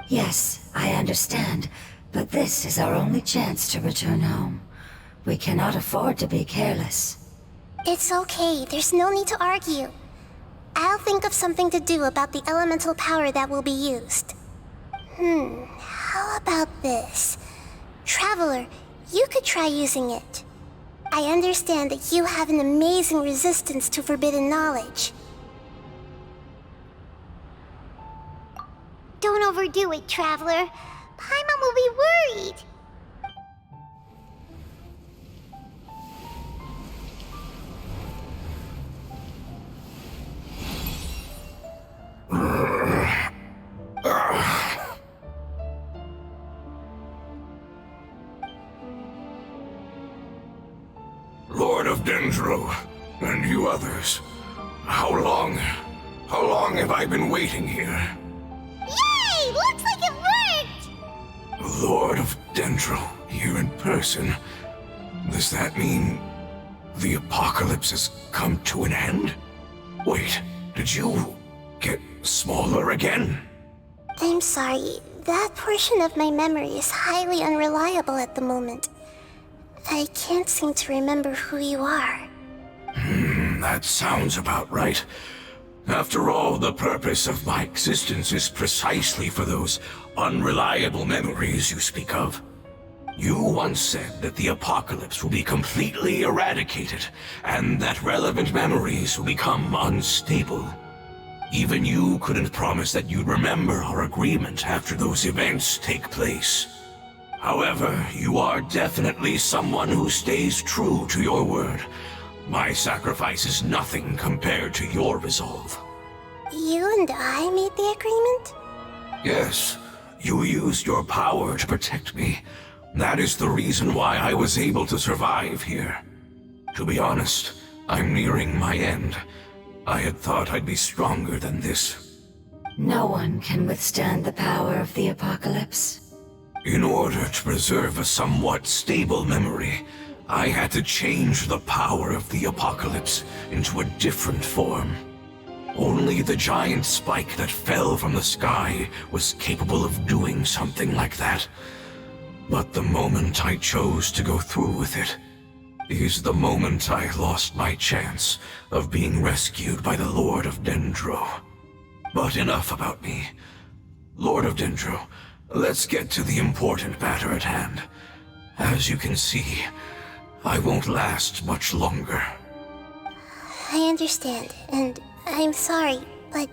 Yes, I understand, but this is our only chance to return home. We cannot afford to be careless. it's okay. There's no need to argue. I'll think of something to do about the elemental power that will be used. How about this? Traveler, you could try using it. I understand that you have an amazing resistance to forbidden knowledge. Don't overdo it, Traveler. Paimon will be worried. Lord of Dendro, and you others, how long have I been waiting here? Yay! Looks like it worked! Lord of Dendro, here in person. Does that mean the apocalypse has come to an end? Wait, did you get smaller again? I'm sorry, that portion of my memory is highly unreliable at the moment. I can't seem to remember who you are. That sounds about right. After all, the purpose of my existence is precisely for those unreliable memories you speak of. You once said that the apocalypse will be completely eradicated, and that relevant memories will become unstable. Even you couldn't promise that you'd remember our agreement after those events take place. However, you are definitely someone who stays true to your word. My sacrifice is nothing compared to your resolve. You and I made the agreement? Yes, you used your power to protect me. That is the reason why I was able to survive here. To be honest, I'm nearing my end. I had thought I'd be stronger than this. No one can withstand the power of the apocalypse. In order to preserve a somewhat stable memory, I had to change the power of the apocalypse into a different form. Only the giant spike that fell from the sky was capable of doing something like that. But the moment I chose to go through with it is the moment I lost my chance of being rescued by the Lord of Dendro. But enough about me. Lord of Dendro, let's get to the important matter at hand. As you can see, I won't last much longer. I understand, and I'm sorry, but...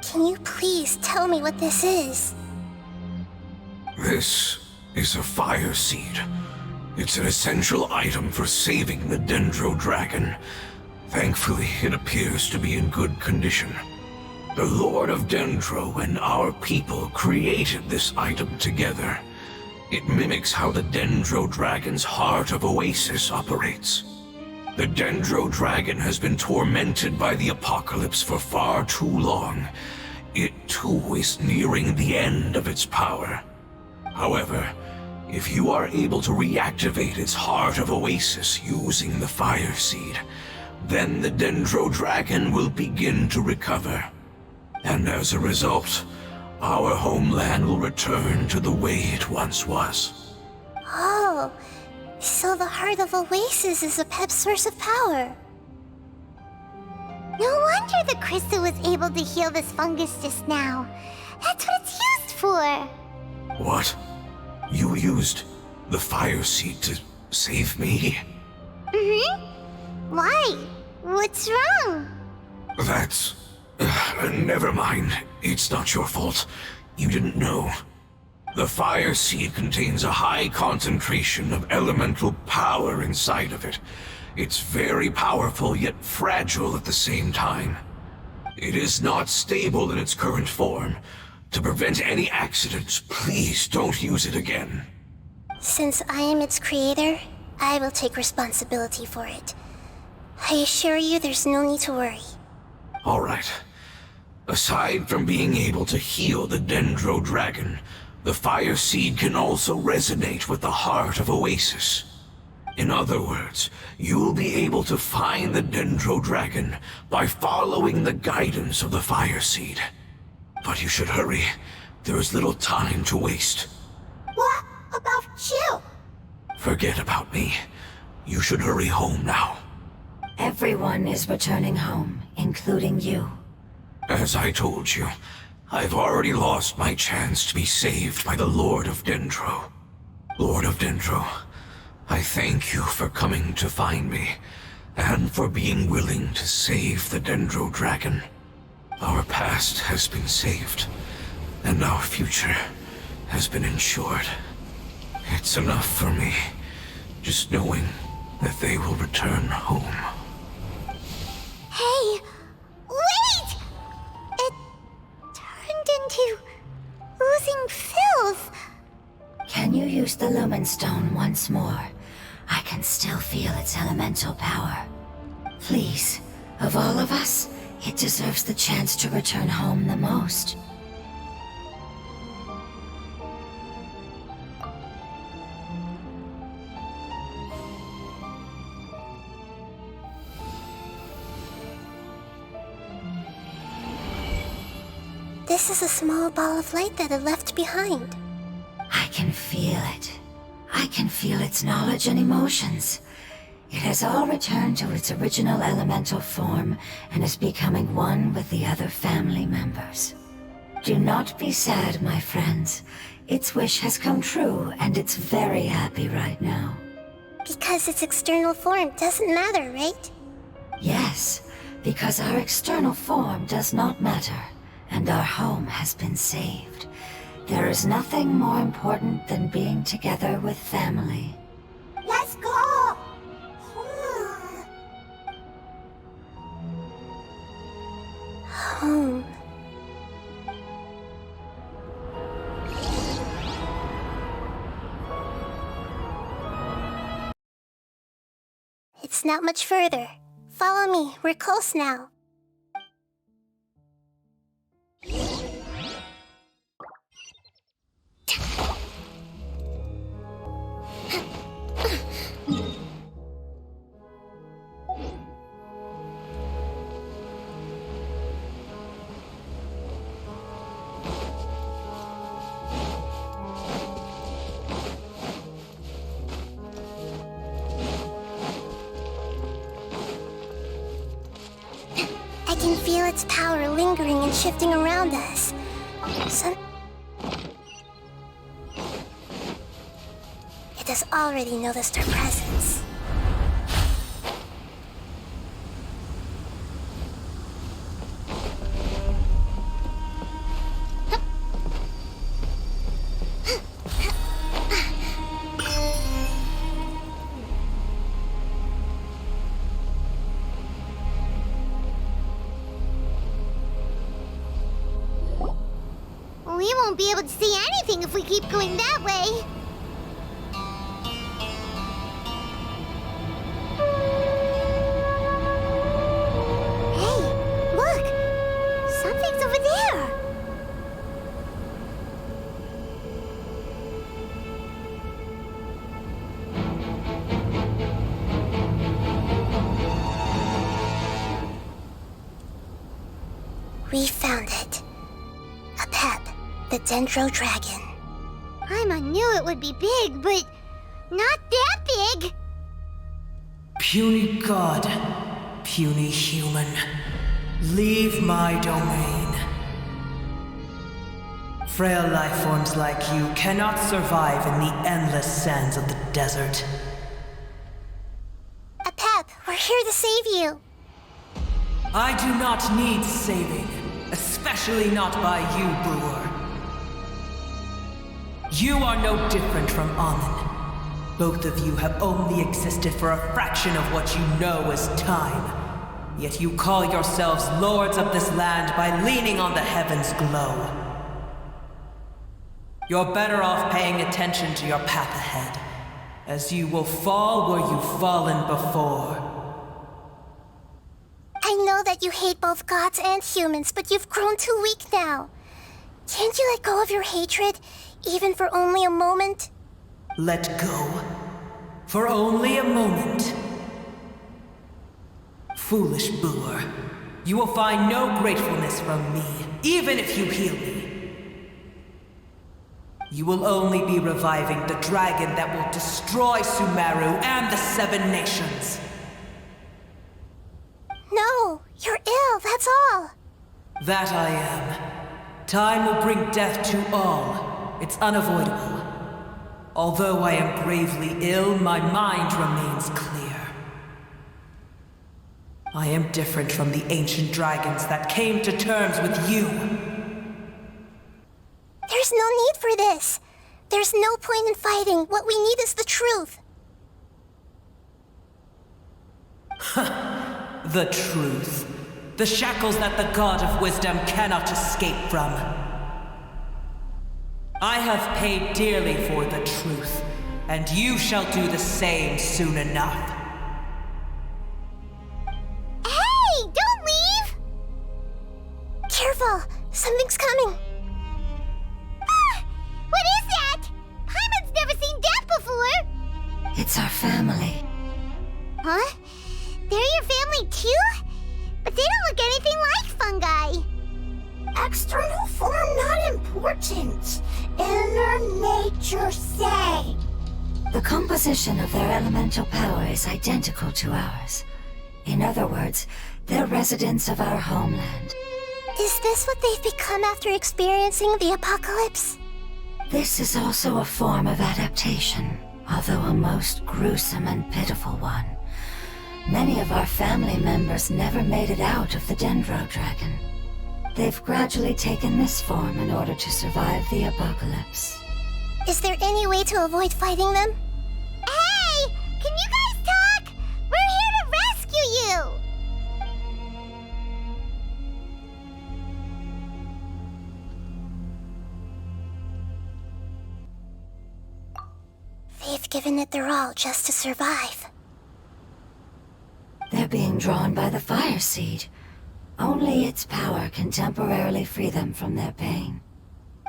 Can you please tell me what this is? This is a fire seed. It's an essential item for saving the Dendro Dragon. Thankfully, it appears to be in good condition. The Lord of Dendro and our people created this item together. It mimics how the Dendro Dragon's Heart of Oasis operates. The Dendro Dragon has been tormented by the apocalypse for far too long. It too is nearing the end of its power. However, if you are able to reactivate its Heart of Oasis using the Fire Seed, then the Dendro Dragon will begin to recover. And as a result, our homeland will return to the way it once was. Oh, so the Heart of Oasis is a pep source of power. No wonder the crystal was able to heal this fungus just now. That's what it's used for. What? You used the Fire Seed to save me? Why? What's wrong? That's... never mind. It's not your fault. You didn't know. The Fire Seed contains a high concentration of elemental power inside of it. It's very powerful, yet fragile at the same time. It is not stable in its current form. To prevent any accidents, please don't use it again. Since I am its creator, I will take responsibility for it. I assure you there's no need to worry. All right. Aside from being able to heal the Dendro Dragon, the Fire Seed can also resonate with the Heart of Oasis. In other words, you'll be able to find the Dendro Dragon by following the guidance of the Fire Seed. But you should hurry. There is little time to waste. What about you? Forget about me. You should hurry home now. Everyone is returning home, including you. As I told you, I've already lost my chance to be saved by the Lord of Dendro. Lord of Dendro, I thank you for coming to find me, and for being willing to save the Dendro Dragon. Our past has been saved, and our future has been ensured. It's enough for me, just knowing that they will return home. Hey, wait! It turned into oozing filth. Can you use the Lumen Stone once more? I can still feel its elemental power. Please, of all of us, it deserves the chance to return home the most. This is a small ball of light that it left behind. I can feel it. I can feel its knowledge and emotions. It has all returned to its original elemental form and is becoming one with the other family members. Do not be sad, my friends. Its wish has come true, and it's very happy right now. Because its external form doesn't matter, right? Yes, because our external form does not matter, and our home has been saved. There is nothing more important than being together with family. Let's go! Home. It's not much further. Follow me, we're close now. I can feel its power lingering and shifting around us. It has already noticed our presence. We won't be able to see anything if we keep going that way. Hey, look! Something's over there! We found it. A pep, the Dendro Dragon. Paimon knew it would be big, but not that big! Puny god, puny human, leave my domain. Frail life forms like you cannot survive in the endless sands of the desert. A pep, we're here to save you. I do not need saving, especially not by you, Brewer. You are no different from OMEN. Both of you have only existed for a fraction of what you know as time. Yet you call yourselves lords of this land by leaning on the heavens' glow. You're better off paying attention to your path ahead, as you will fall where you've fallen before. I know that you hate both gods and humans, but you've grown too weak now. Can't you let go of your hatred, even for only a moment? Let go. For only a moment. Foolish Brewer. You will find no gratefulness from me, even if you heal me. You will only be reviving the dragon that will destroy Sumeru and the Seven Nations. No, you're ill, that's all. That I am. Time will bring death to all. It's unavoidable. Although I am gravely ill, my mind remains clear. I am different from the ancient dragons that came to terms with you. There's no need for this. There's no point in fighting. What we need is the truth. The truth. The shackles that the God of Wisdom cannot escape from. I have paid dearly for the truth, and you shall do the same soon enough. Hey, don't leave! Careful, something's coming. Ah, what is that? Paimon's never seen that before! It's our family. Huh? They're your family too? But they don't look anything like fungi. External form not important. Inner nature say. The composition of their elemental power is identical to ours. In other words, they're residents of our homeland. Is this what they've become after experiencing the apocalypse? This is also a form of adaptation, although a most gruesome and pitiful one. Many of our family members never made it out of the Dendro Dragon. They've gradually taken this form in order to survive the apocalypse. Is there any way to avoid fighting them? Hey! Can you guys talk? We're here to rescue you! They've given it their all just to survive. They're being drawn by the fire seed. Only its power can temporarily free them from their pain.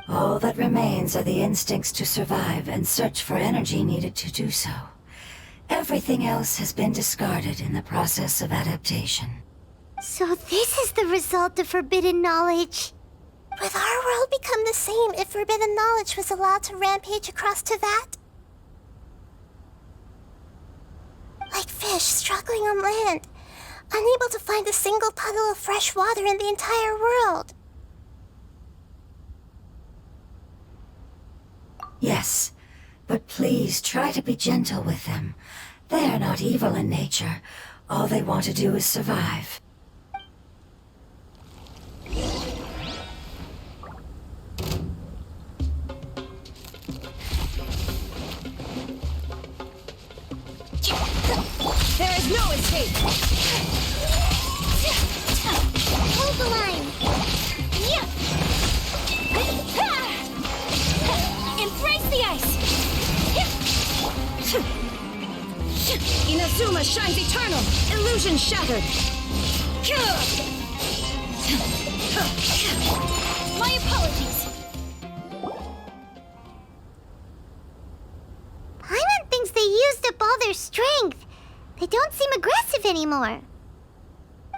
All that remains are the instincts to survive and search for energy needed to do so. Everything else has been discarded in the process of adaptation. So this is the result of forbidden knowledge. Would our world become the same if forbidden knowledge was allowed to rampage across to that? Like fish struggling on land, unable to find a single puddle of fresh water in the entire world. Yes, but please try to be gentle with them. They are not evil in nature. All they want to do is survive. There is no escape! Hold the line. Yeah. Embrace the ice! Inazuma shines eternal! Illusion shattered! My apologies! Paimon thinks they used up all their strength. They don't seem aggressive anymore.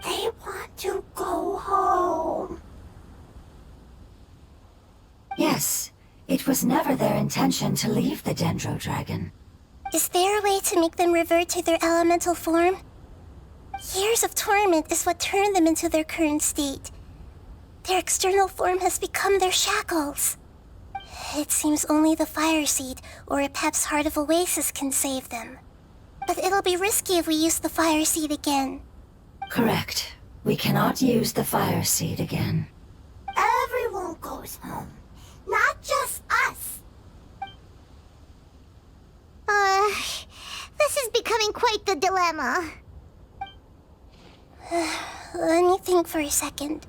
They want to go home. Yes, it was never their intention to leave the Dendro Dragon. Is there a way to make them revert to their elemental form? Years of torment is what turned them into their current state. Their external form has become their shackles. It seems only the Fire Seed or Epep's Heart of Oasis can save them. But it'll be risky if we use the Fire Seed again. Correct. We cannot use the Fire Seed again. Everyone goes home, not just us. This is becoming quite the dilemma. Let me think for a second.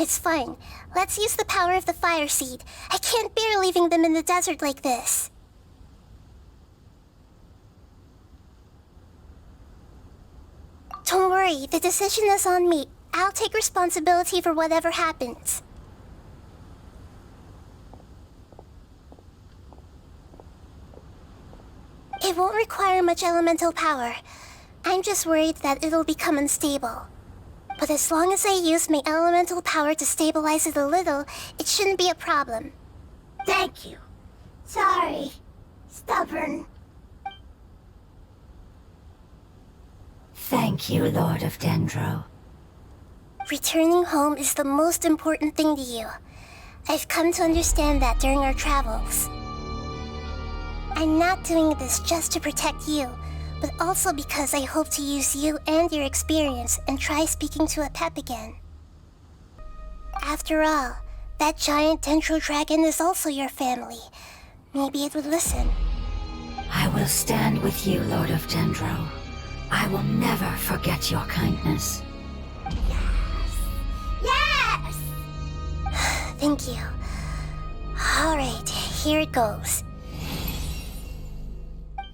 It's fine. Let's use the power of the Fire Seed. I can't bear leaving them in the desert like this. Don't worry, the decision is on me. I'll take responsibility for whatever happens. It won't require much elemental power. I'm just worried that it'll become unstable. But as long as I use my elemental power to stabilize it a little, it shouldn't be a problem. Thank you. Sorry. Stubborn. Thank you, Lord of Dendro. Returning home is the most important thing to you. I've come to understand that during our travels. I'm not doing this just to protect you, but also because I hope to use you and your experience and try speaking to Epep again. After all, that giant Dendro Dragon is also your family. Maybe it would listen. I will stand with you, Lord of Dendro. I will never forget your kindness. Yes! Thank you. All right, here it goes.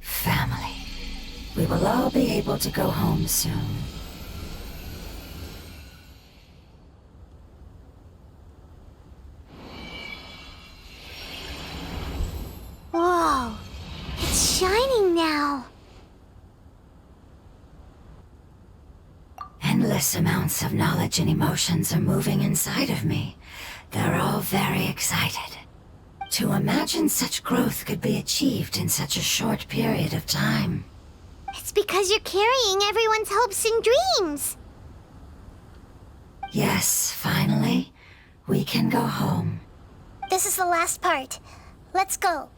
Family. We will all be able to go home soon. Whoa. It's shining now. Endless amounts of knowledge and emotions are moving inside of me. They're all very excited. To imagine such growth could be achieved in such a short period of time. It's because you're carrying everyone's hopes and dreams. Yes, finally, We can go home. This is the last part. Let's go.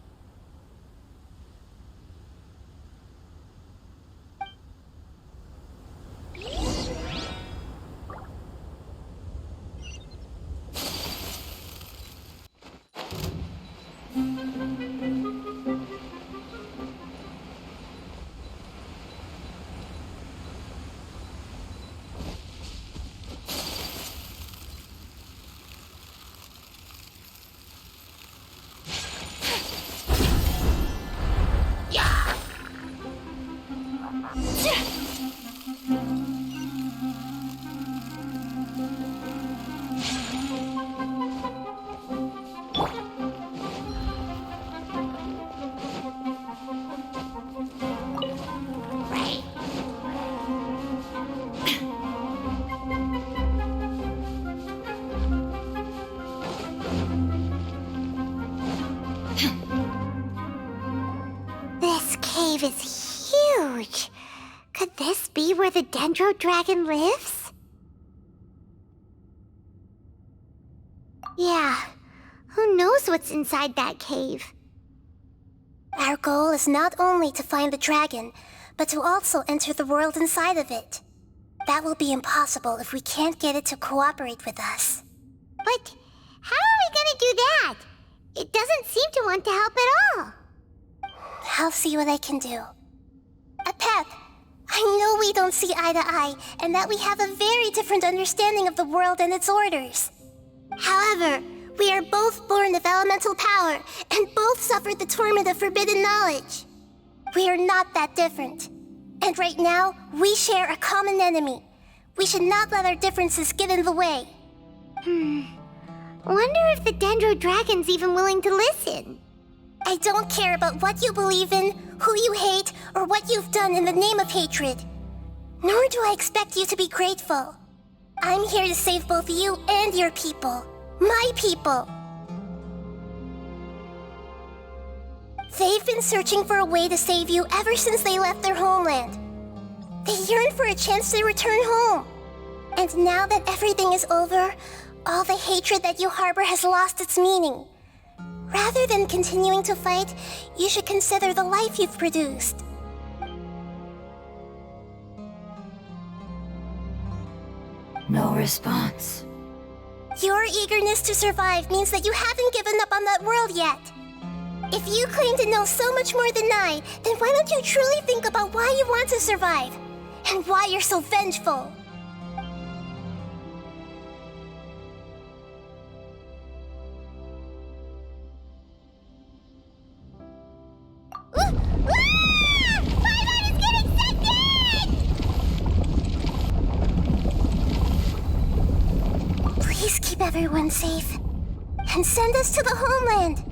This cave is huge. Could this be where the Dendro Dragon lives? Yeah, who knows what's inside that cave? Our goal is not only to find the dragon, but to also enter the world inside of it. That will be impossible if we can't get it to cooperate with us. But how are we gonna do that? It doesn't seem to want to help at all. I'll see what I can do. Pep, I know we don't see eye to eye, and that we have a very different understanding of the world and its orders. However, we are both born of elemental power, and both suffered the torment of forbidden knowledge. We are not that different. And right now, we share a common enemy. We should not let our differences get in the way. Wonder if the Dendro Dragon's even willing to listen. I don't care about what you believe in, who you hate, or what you've done in the name of hatred. Nor do I expect you to be grateful. I'm here to save both you and your people. My people. They've been searching for a way to save you ever since they left their homeland. They yearn for a chance to return home. And now that everything is over, all the hatred that you harbor has lost its meaning. Rather than continuing to fight, you should consider the life you've produced. No response. Your eagerness to survive means that you haven't given up on that world yet. If you claim to know so much more than I, then why don't you truly think about why you want to survive? And why you're so vengeful? Please keep everyone safe. And send us to the homeland.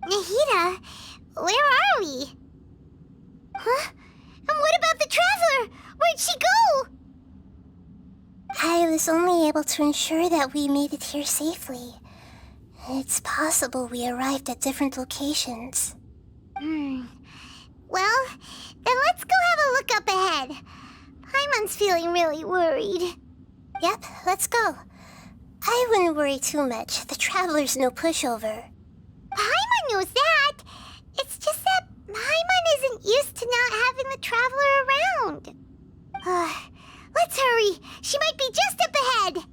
Nahida, where are we? Huh? And what about the Traveler? Where'd she go? I was only able to ensure that we made it here safely. It's possible we arrived at different locations. Well, then let's go have a look up ahead. Paimon's feeling really worried. Yep, let's go. I wouldn't worry too much. The Traveler's no pushover. Paimon knows that. It's just that Paimon isn't used to not having the Traveler around. Let's hurry. She might be just up ahead.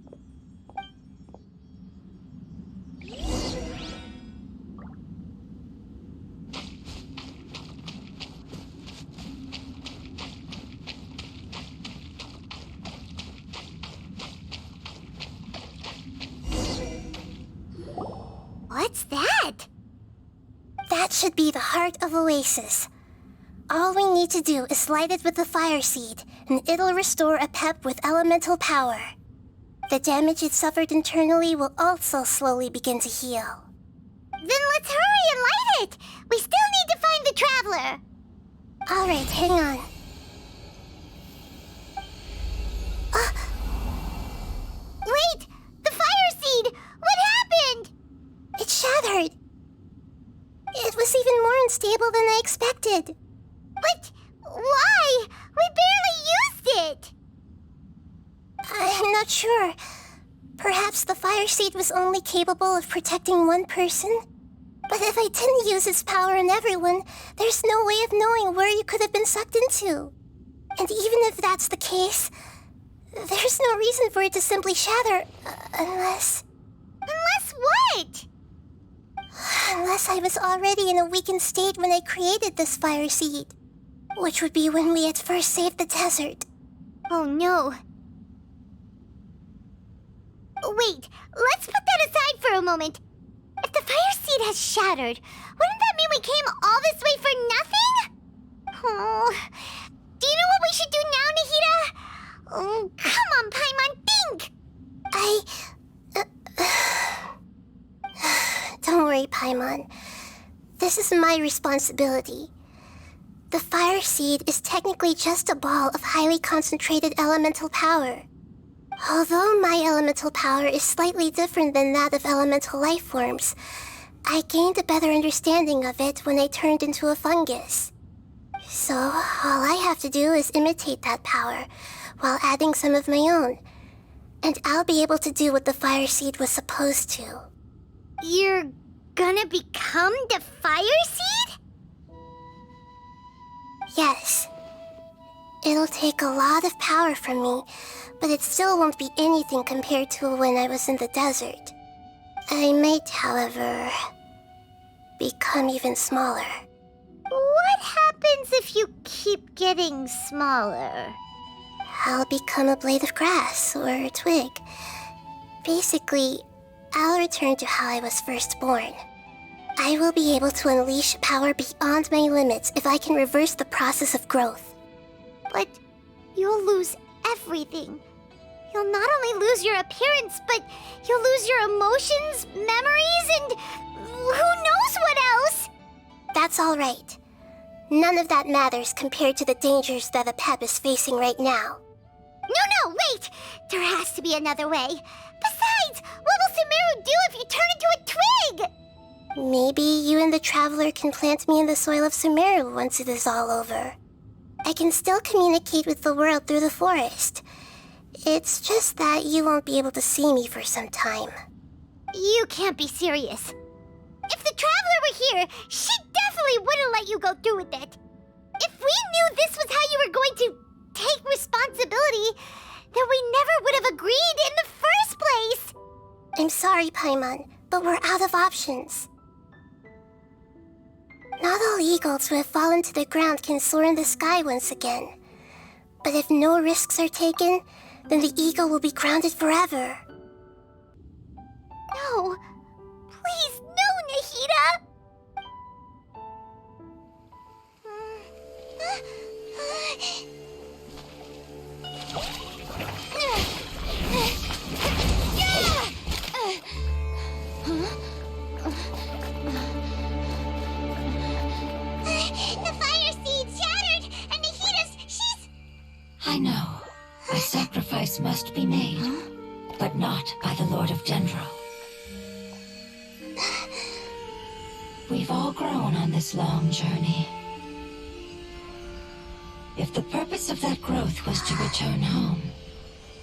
What's that? That should be the heart of Oasis. All we need to do is light it with the fire seed, and it'll restore a pep with elemental power. The damage it suffered internally will also slowly begin to heal. Then let's hurry and light it! We still need to find the Traveler! Alright, hang on. Wait! The fire seed! What happened? It shattered. expected. But why? We barely used it! I'm not sure. Perhaps the fire seed was only capable of protecting one person? But if I didn't use its power on everyone, there's no way of knowing where you could have been sucked into. And even if that's the case, there's no reason for it to simply shatter, unless... Unless what? Unless I was already in a weakened state when I created this fire seed. Which would be when we had first saved the desert. Oh no. Wait, let's put that aside for a moment. If the fire seed has shattered, wouldn't that mean we came all this way for nothing? Oh, do you know what we should do now, Nahida? Oh, come on, Paimon, think! Don't worry, Paimon. This is my responsibility. The fire seed is technically just a ball of highly concentrated elemental power. Although my elemental power is slightly different than that of elemental life forms, I gained a better understanding of it when I turned into a fungus. So, all I have to do is imitate that power, while adding some of my own. And I'll be able to do what the fire seed was supposed to. You're gonna become the fire seed? Yes. It'll take a lot of power from me, but it still won't be anything compared to when I was in the desert. I might, however, become even smaller. What happens if you keep getting smaller? I'll become a blade of grass or a twig. Basically, I'll return to how I was first born. I will be able to unleash power beyond my limits if I can reverse the process of growth. But you'll lose everything. You'll not only lose your appearance, but you'll lose your emotions, memories, and who knows what else? That's all right. None of that matters compared to the dangers that a pep is facing right now. No, wait! There has to be another way. Besides, what will Sumeru do if you turn into a twig? Maybe you and the Traveler can plant me in the soil of Sumeru once it is all over. I can still communicate with the world through the forest. It's just that you won't be able to see me for some time. You can't be serious. If the Traveler were here, she definitely wouldn't let you go through with it. If we knew this was how you were going to take responsibility, then we never would have agreed in the first place. I'm sorry, Paimon, but we're out of options. Not all eagles who have fallen to the ground can soar in the sky once again. But if no risks are taken, then the eagle will be grounded forever. No. Please, no, Nahida! The fire seed shattered, and she's... I know. A sacrifice must be made, but not by the Lord of Dendro. We've all grown on this long journey. If the purpose of that growth was to return home,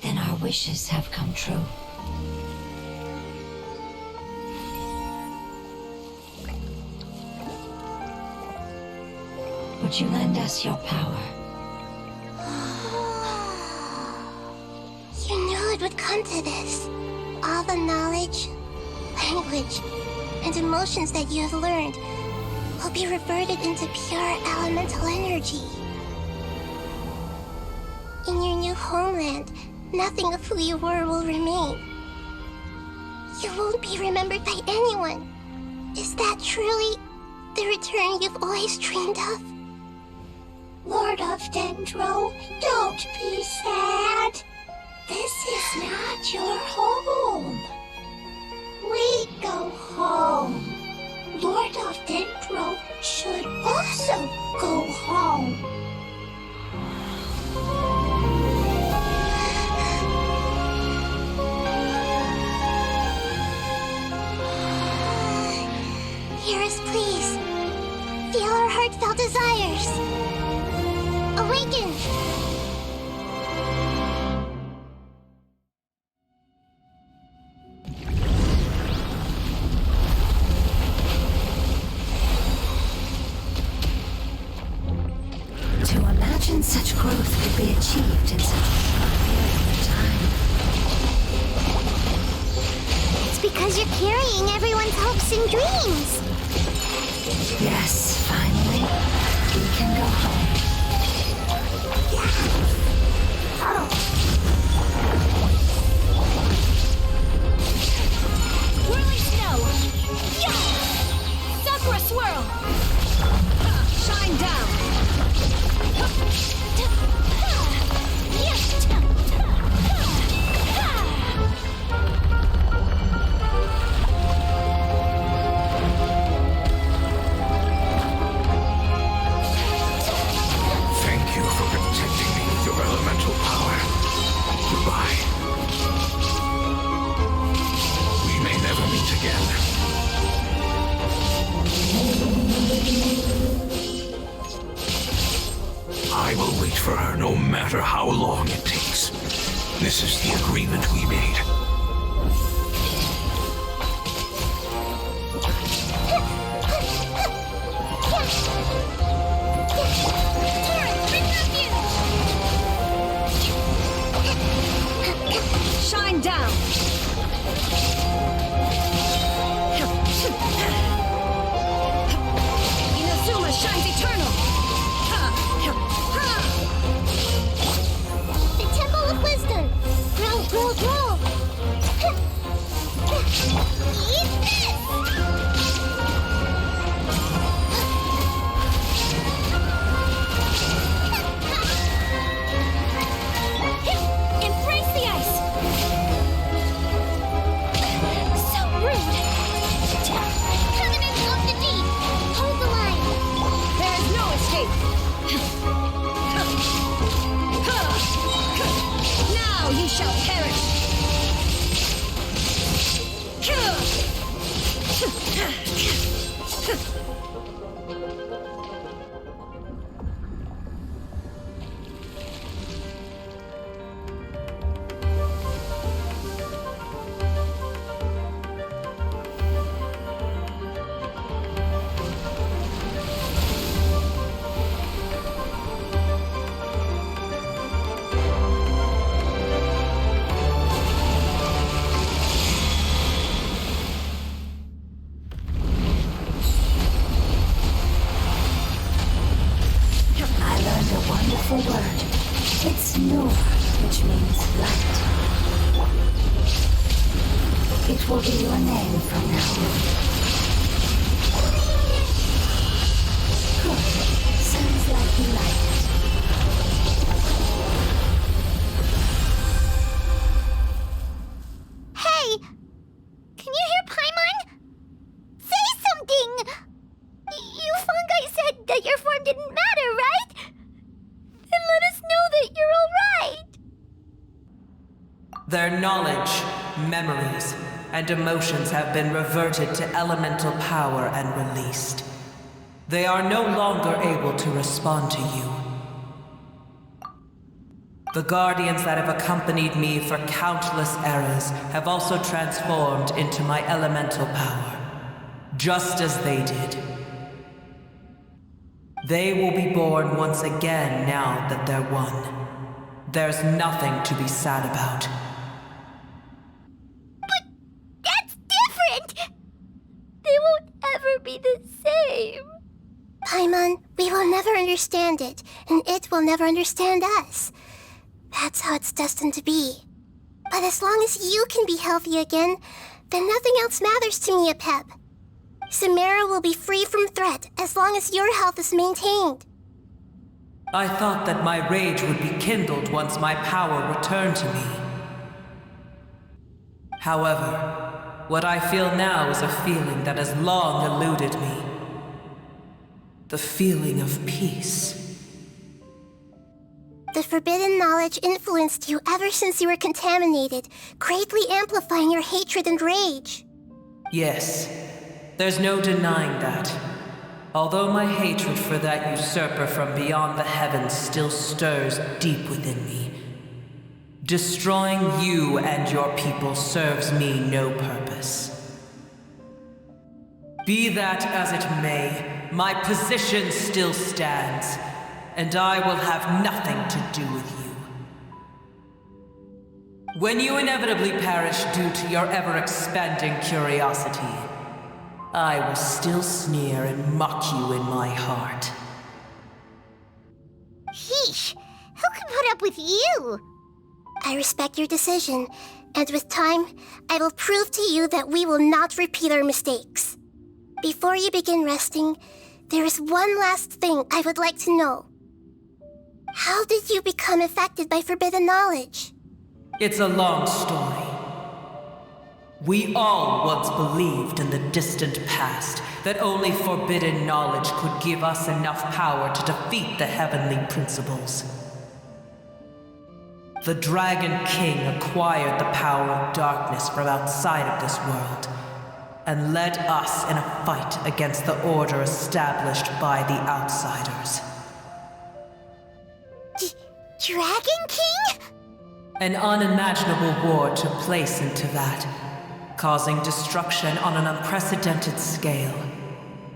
then our wishes have come true. Would you lend us your power? You knew it would come to this. All the knowledge, language, and emotions that you have learned will be reverted into pure elemental energy. In your new homeland, nothing of who you were will remain. You won't be remembered by anyone. Is that truly the return you've always dreamed of? Lord of Dendro, don't be sad. This is not your home. We go home. Lord of Dendro should also go home. Hear us, please. Feel our heartfelt awaken! To imagine such growth could be achieved in such a short period of time. It's because you're carrying everyone's hopes and dreams. Yes, finally, we can go home. Whirly snow! Yeah! Sakura swirl! Shine down! Thank you for protecting me with your elemental power. Goodbye. We may never meet again. I will wait for her no matter how long it takes. This is the agreement we made. Shine down! Inazuma shines eternal! The Temple of Wisdom! Grow, grow, grow! Eat this! Embrace the ice! So rude. Covenant of the deep. Hold the line. There is no escape! Now you shall perish! Wonderful word. It's Nur, which means light. It will be your name from now on. Good. Sounds like you like it. Hey! Can you hear Paimon? Say something! You fungi said that your form didn't matter, right? Then let us know that you're alright! Their knowledge, memories, and emotions have been reverted to elemental power and released. They are no longer able to respond to you. The guardians that have accompanied me for countless eras have also transformed into my elemental power, just as they did. They will be born once again now that they're one. There's nothing to be sad about. But that's different! They won't ever be the same. Paimon, we will never understand it, and it will never understand us. That's how it's destined to be. But as long as you can be healthy again, then nothing else matters to me, Apep. Samara will be free from threat as long as your health is maintained. I thought that my rage would be kindled once my power returned to me. However, what I feel now is a feeling that has long eluded me. The feeling of peace. The forbidden knowledge influenced you ever since you were contaminated, greatly amplifying your hatred and rage. Yes, there's no denying that. Although my hatred for that usurper from beyond the heavens still stirs deep within me, destroying you and your people serves me no purpose. Be that as it may, my position still stands, and I will have nothing to do with you. When you inevitably perish due to your ever-expanding curiosity, I will still sneer and mock you in my heart. Heesh, who can put up with you? I respect your decision, and with time, I will prove to you that we will not repeat our mistakes. Before you begin resting, there is one last thing I would like to know. How did you become affected by forbidden knowledge? It's a long story. We all once believed in the distant past that only forbidden knowledge could give us enough power to defeat the heavenly principles. The Dragon King acquired the power of darkness from outside of this world and led us in a fight against the order established by the outsiders. Dragon King? An unimaginable war took place into that, causing destruction on an unprecedented scale.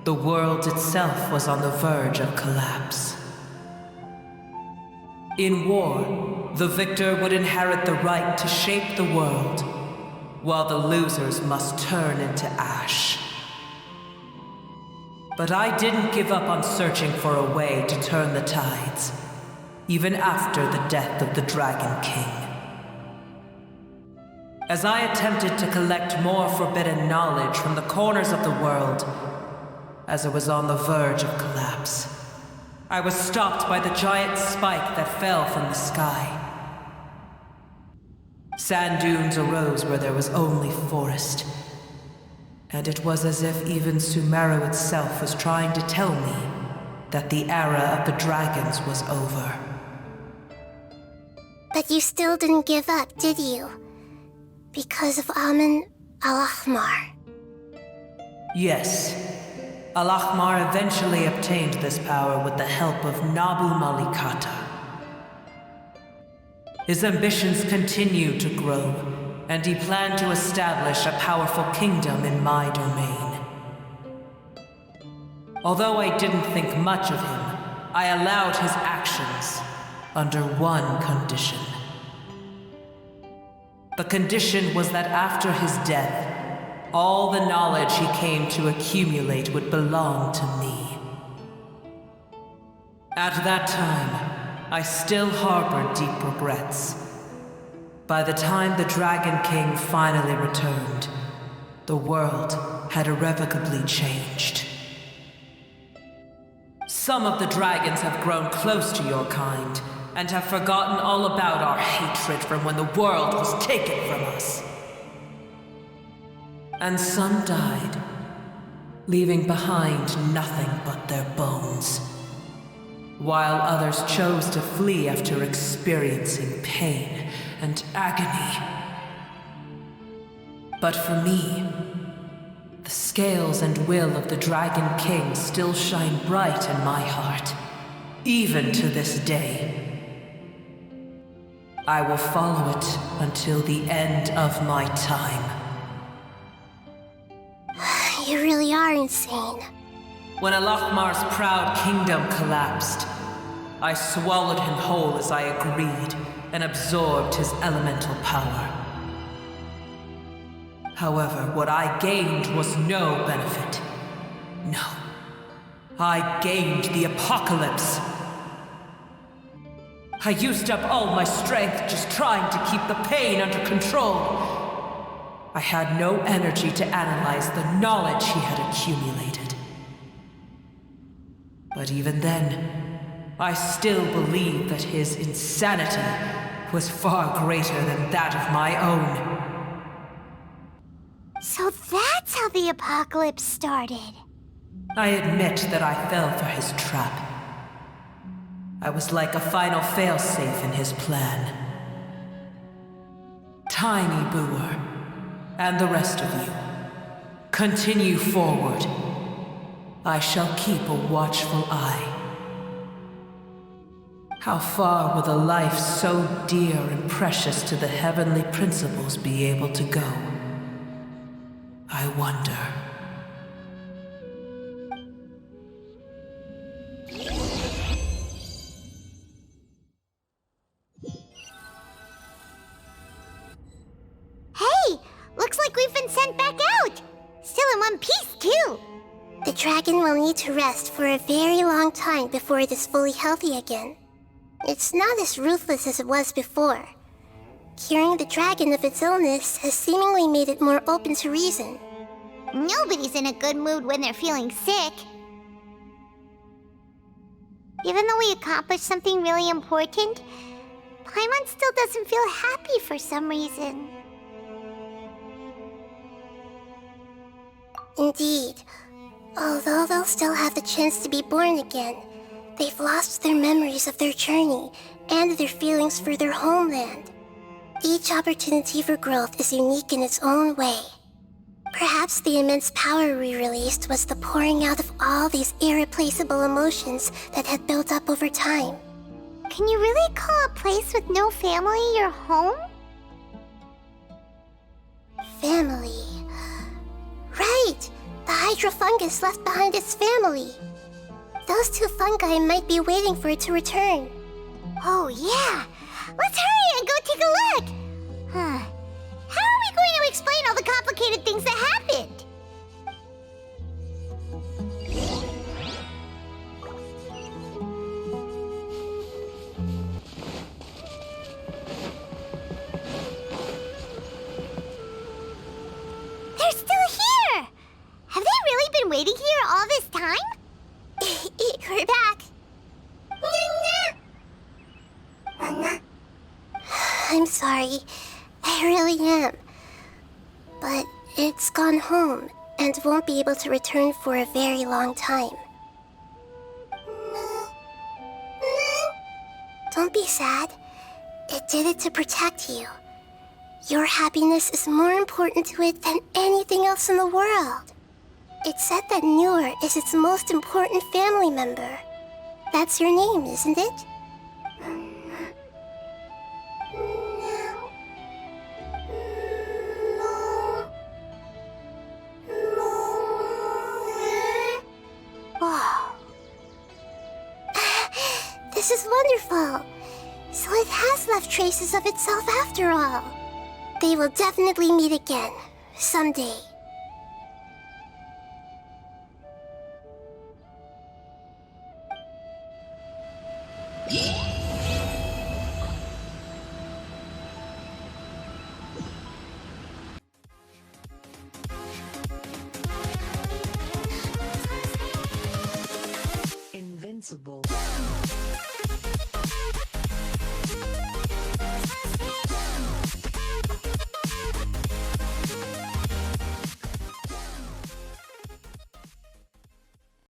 The world itself was on the verge of collapse. In war, the victor would inherit the right to shape the world, while the losers must turn into ash. But I didn't give up on searching for a way to turn the tides, even after the death of the Dragon King. As I attempted to collect more forbidden knowledge from the corners of the world, as it was on the verge of collapse, I was stopped by the giant spike that fell from the sky. Sand dunes arose where there was only forest, and it was as if even Sumeru itself was trying to tell me that the era of the dragons was over. But you still didn't give up, did you? Because of OMEN Al-Ahmar. Yes. Al-Ahmar eventually obtained this power with the help of Nabu Malikata. His ambitions continued to grow, and he planned to establish a powerful kingdom in my domain. Although I didn't think much of him, I allowed his actions under one condition. The condition was that after his death, all the knowledge he came to accumulate would belong to me. At that time, I still harbored deep regrets. By the time the Dragon King finally returned, the world had irrevocably changed. Some of the dragons have grown close to your kind, and have forgotten all about our hatred from when the world was taken from us. And some died, leaving behind nothing but their bones, while others chose to flee after experiencing pain and agony. But for me, the scales and will of the Dragon King still shine bright in my heart, even to this day. I will follow it until the end of my time. You really are insane. When Al-Ahmar's proud kingdom collapsed, I swallowed him whole as I agreed and absorbed his elemental power. However, what I gained was no benefit. No. I gained the apocalypse. I used up all my strength just trying to keep the pain under control. I had no energy to analyze the knowledge he had accumulated. But even then, I still believed that his insanity was far greater than that of my own. So that's how the apocalypse started. I admit that I fell for his trap. I was like a final failsafe in his plan. Tiny Booer, and the rest of you, continue forward. I shall keep a watchful eye. How far will a life so dear and precious to the heavenly principles be able to go? I wonder. Hey! Looks like we've been sent back out! Still in one piece, too! The dragon will need to rest for a very long time before it is fully healthy again. It's not as ruthless as it was before. Curing the dragon of its illness has seemingly made it more open to reason. Nobody's in a good mood when they're feeling sick. Even though we accomplished something really important, Paimon still doesn't feel happy for some reason. Indeed. Although they'll still have the chance to be born again, they've lost their memories of their journey and their feelings for their homeland. Each opportunity for growth is unique in its own way. Perhaps the immense power we released was the pouring out of all these irreplaceable emotions that had built up over time. Can you really call a place with no family your home? Family. Right! The hydrofungus left behind its family. Those two fungi might be waiting for it to return. Oh, yeah! Let's hurry and go take a look! Huh. How are we going to explain all the complicated things that happened? They're still here! Have they really been waiting here all this time? We're back. I'm sorry. I really am. But it's gone home and won't be able to return for a very long time. Don't be sad. It did it to protect you. Your happiness is more important to it than anything else in the world. It said that Noor is its most important family member. That's your name, isn't it? Wow. This is wonderful. So it has left traces of itself after all. They will definitely meet again, someday. Invincible.